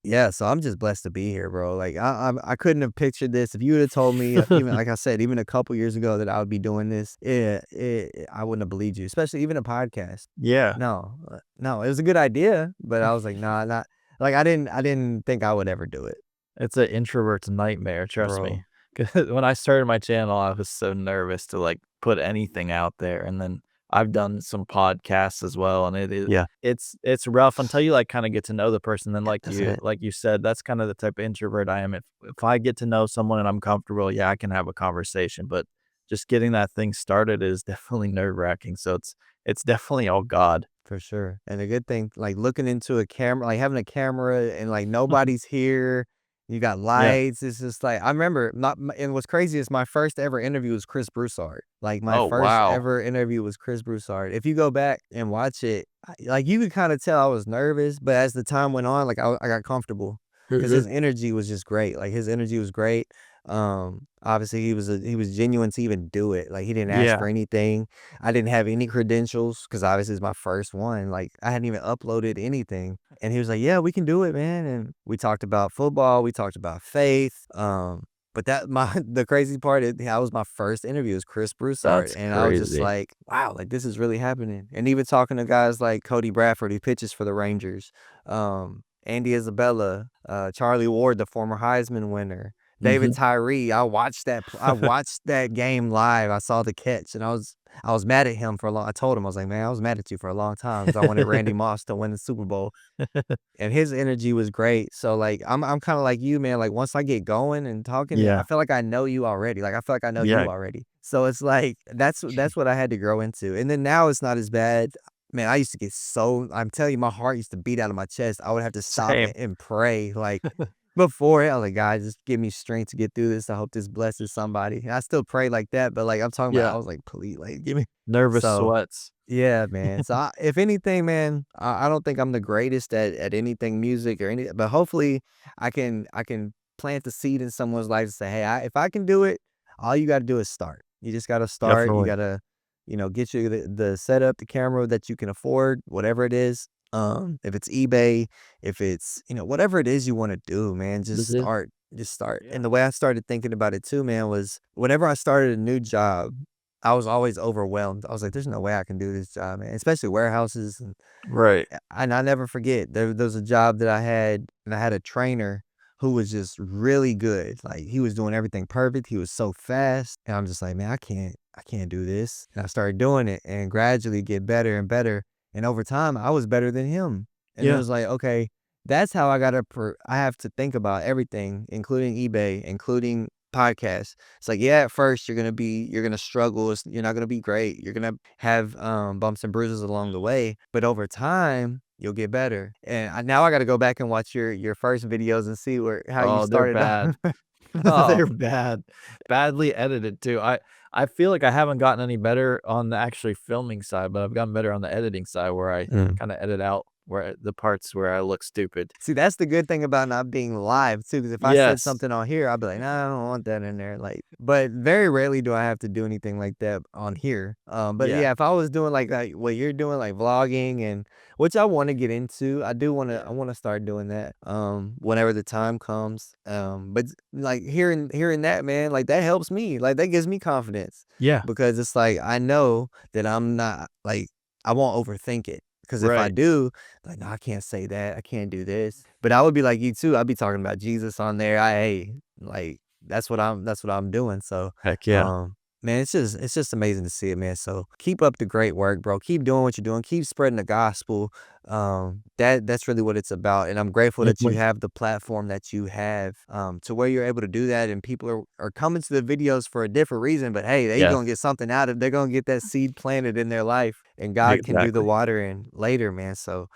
Speaker 1: Yeah, so I'm just blessed to be here, bro. Like I couldn't have pictured this if you would have told me even like I said, even a couple years ago that I would be doing this. I wouldn't have believed you, especially even a podcast.
Speaker 2: Yeah,
Speaker 1: No, no, it was a good idea, but I was like, nah, not like I didn't think I would ever do it,
Speaker 2: it's an introvert's nightmare, trust me.
Speaker 1: bro.
Speaker 2: 'Cause when I started my channel, I was so nervous to, like, put anything out there, and then I've done some podcasts as well, and
Speaker 1: Yeah,
Speaker 2: it's rough until you, like, kinda get to know the person, then
Speaker 1: that's it.
Speaker 2: like you said, that's kinda the type of introvert I am. If I get to know someone and I'm comfortable, yeah, I can have a conversation, but just getting that thing started is definitely nerve-wracking, so it's definitely all God.
Speaker 1: For sure, and a good thing, like, looking into a camera like, having a camera and, like, nobody's here, you got
Speaker 2: Yeah.
Speaker 1: lights, it's just like I remember not m and what's crazy is my first ever interview was Chris Broussard. Like, my
Speaker 2: Oh,
Speaker 1: first
Speaker 2: wow.
Speaker 1: ever interview was Chris Broussard. If you go back and watch it, like, you could kinda tell I was nervous, but as the time went on, like, I got comfortable because his
Speaker 2: Mhm.
Speaker 1: energy was just great, like, his energy was great. Obviously, he was genuine to even do it, like, he didn't ask for
Speaker 2: Yeah.
Speaker 1: anything. I didn't have any credentials because obviously it's my first one. Like I hadn't even uploaded anything. And he was like, "Yeah, we can do it, man." And we talked about football, we talked about faith. But that my the crazy part is that was my first interview was Chris Broussard.
Speaker 2: That's
Speaker 1: And I was just
Speaker 2: crazy.
Speaker 1: like, wow, like this is really happening. And even talking to guys like Cody Bradford, who pitches for the Rangers, Andy Isabella, Charlie Ward, the former Heisman winner. David
Speaker 2: Mhm.
Speaker 1: Tyree, I watched that game live. I saw the catch, and I was mad at him for a long I told him, I was like, "Man, I was mad at you for a long time because I wanted Randy Moss to win the Super Bowl." And his energy was great. So, like, I'm kinda like you, man, like, once I get going and talking, I
Speaker 2: Yeah.
Speaker 1: feel like I know you already, like, I feel like I know
Speaker 2: Yeah.
Speaker 1: you already. So, it's like, that's what I had to grow into, and then now it's not as bad. Man, I used to get so I'm telling you, my heart used to beat out of my chest. I would have to stop
Speaker 2: Same.
Speaker 1: and pray, like, before it, I was like, "God, just give me strength to get through this. I hope this blesses somebody." And I still pray like that, but, like, I'm talking about
Speaker 2: Yeah.
Speaker 1: I was like, "Please, like, give me."
Speaker 2: Nervous
Speaker 1: So,
Speaker 2: sweats.
Speaker 1: yeah, man. So, if anything, man, I don't think I'm the greatest at anything music or any but hopefully, I can plant the seed in someone's life to say, "Hey, if I can do it, all you gotta do is start." You just gotta start. You
Speaker 2: Definitely.
Speaker 1: gotta, get you the setup, the camera that you can afford, whatever it is. If it's eBay, if it's, whatever it is you wanna do, man, just
Speaker 2: Mhm.
Speaker 1: start. Just start.
Speaker 2: Yeah.
Speaker 1: And the way I started thinking about it too, man, was whenever I started a new job, I was always overwhelmed. I was like, "There's no way I can do this job, man," especially warehouses,
Speaker 2: Right.
Speaker 1: and I never forget, there was a job that I had, and I had a trainer who was just really good, like, he was doing everything perfect, he was so fast, and I'm just like, "Man, I can't do this," and I started doing it and gradually get better and better, and over time, I was better than him, and it
Speaker 2: Yeah.
Speaker 1: was like, "Okay, that's how I have to think about everything, including eBay, including podcasts." It's like, yeah, at first you're gonna struggle. You're not gonna be great. You're gonna have bumps and bruises along the way, but over time you'll get better. And now I got to go back and watch your first videos and see where how you
Speaker 2: Oh, they're
Speaker 1: started out.
Speaker 2: bad. They're bad. Badly edited too. I feel like I haven't gotten any better on the actually filming side, but I've gotten better on the editing side where I
Speaker 1: Mm.
Speaker 2: kinda edit out where the parts where I look stupid.
Speaker 1: See, that's the good thing about not being live too, because if I said
Speaker 2: Yes.
Speaker 1: something on here, I'd be like, "Nah, I don't want that in there." Like, but very rarely do I have to do anything like that on here. But
Speaker 2: Yeah.
Speaker 1: yeah, if I was doing like what you're doing, like vlogging and which I want to get into, I
Speaker 2: Yeah.
Speaker 1: want to start doing that. Whenever the time comes. But like hearing that, man, like that helps me. Like that gives me confidence
Speaker 2: Yeah.
Speaker 1: because it's like I know that I'm not like I won't overthink it. Because if I
Speaker 2: Right.
Speaker 1: do, like, "No, I can't say that, I can't do this." But I would be like you too, I'd be talking about Jesus on there, like, that's what I'm doing, so,
Speaker 2: Heck yeah.
Speaker 1: um, man, it's just amazing to see it, man, so keep up the great work, bro, keep doing what you're doing, keep spreading the gospel, that's really what it's about, and I'm grateful that you
Speaker 2: Definitely.
Speaker 1: have the platform that you have, to where you're able to do that, and people are coming to the videos for a different reason, but hey, they
Speaker 2: Yes.
Speaker 1: gonna get something out of they're gonna get that seed planted in their life, and God can do the
Speaker 2: Exactly.
Speaker 1: watering later, man, so,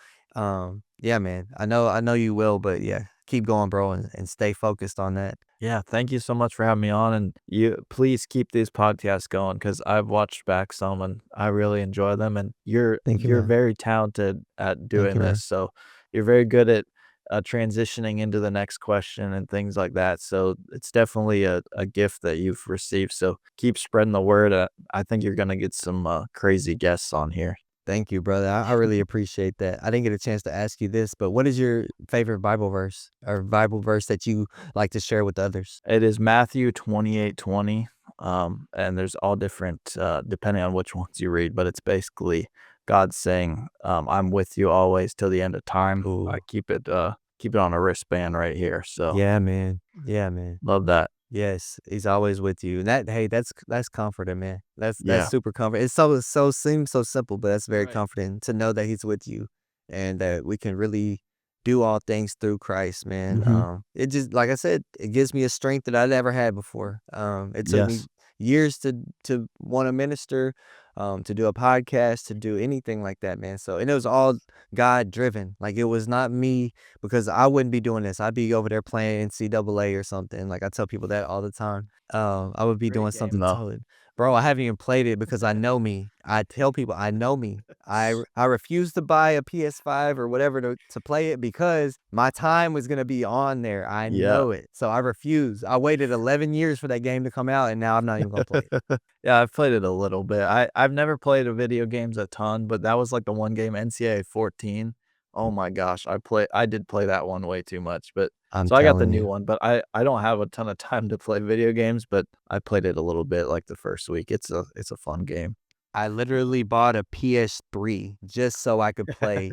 Speaker 1: yeah, man, I know you will, but yeah, keep going, bro, and stay focused on that.
Speaker 2: Yeah, thank you so much for having me on, and you please keep these podcasts going because I've watched back some and I really enjoy them. And
Speaker 1: Thank you,
Speaker 2: you're
Speaker 1: man.
Speaker 2: very talented at
Speaker 1: Thank
Speaker 2: doing
Speaker 1: you,
Speaker 2: this,
Speaker 1: man.
Speaker 2: so you're very good at transitioning into the next question and things like that. So it's definitely a gift that you've received. So keep spreading the word. I think you're gonna get some crazy guests on here.
Speaker 1: Thank you, brother. I really appreciate that. I didn't get a chance to ask you this, but what is your favorite Bible verse or Bible verse that you like to share with others?
Speaker 2: It is Matthew 28:20, and there's all different, depending on which ones you read, but it's basically God saying, "I'm with you always till the end of time." I
Speaker 1: Ooh.
Speaker 2: keep it on a wristband right here, so
Speaker 1: Yeah, man. Yeah, man.
Speaker 2: love that.
Speaker 1: Yes, he's always with you. And that hey, that's comforting, man. That's
Speaker 2: Yeah.
Speaker 1: super comforting. It's so seems so simple, but that's very
Speaker 2: Right.
Speaker 1: comforting to know that he's with you and that we can really do all things through Christ, man.
Speaker 2: Mhm.
Speaker 1: It just like I said, it gives me a strength that I never had before. It took me
Speaker 2: Yes.
Speaker 1: years to want to minister, to do a podcast, to do anything like that, man. So and it was all God driven. Like it was not me because I wouldn't be doing this. I'd be over there playing NCAA or something. Like I tell people that all the time. I would be doing
Speaker 2: Great game,
Speaker 1: something
Speaker 2: though.
Speaker 1: totally, bro. I haven't even played it because I know me. I tell people I know me. I refuse to buy a PS5 or whatever to play it because my time was gonna be on there. I
Speaker 2: Yeah.
Speaker 1: know it, so I refuse. I waited 11 years for that game to come out, and now I'm not even gonna play it.
Speaker 2: Yeah, I've played it a little bit. I've never played a video games a ton, but that was, like, the one game, NCAA 14. Oh my gosh, I did play that one way too much, but
Speaker 1: I'm
Speaker 2: so I got the
Speaker 1: telling
Speaker 2: new
Speaker 1: you.
Speaker 2: one, but I don't have a ton of time to play video games, but I played it a little bit, like, the first week. It's a fun game.
Speaker 1: I literally bought a PS3 just so I could play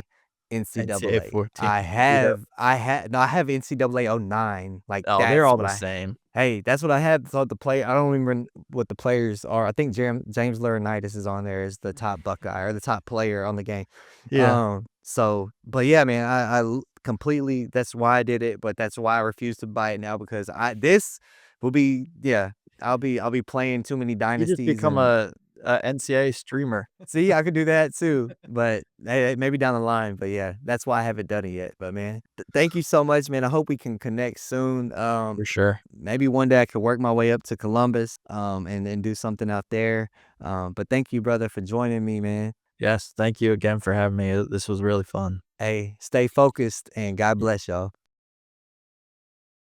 Speaker 2: NCAA
Speaker 1: NCAA.
Speaker 2: 14. Yep.
Speaker 1: I have NCAA '09, like,
Speaker 2: Oh, they're
Speaker 1: that's
Speaker 2: all
Speaker 1: what
Speaker 2: the
Speaker 1: I
Speaker 2: same.
Speaker 1: hey, that's what I had, so the play I don't even remember what the players are. I think James Laurinaitis is on there as the top Buckeye or the top player on the game.
Speaker 2: Yeah.
Speaker 1: So but yeah, man, completely that's why I did it, but that's why I refuse to buy it now because I this will be yeah, I'll be playing too many
Speaker 2: You just
Speaker 1: dynasties
Speaker 2: become
Speaker 1: and
Speaker 2: a NCAA streamer.
Speaker 1: see, I could do that too, but hey, maybe down the line. But yeah, that's why I haven't done it yet. But man, thank you so much, man. I hope we can connect soon.
Speaker 2: For sure.
Speaker 1: Maybe one day I could work my way up to Columbus, and do something out there. But thank you, brother, for joining me, man.
Speaker 2: Yes, thank you again for having me. This was really fun.
Speaker 1: Hey, stay focused and God bless y'all.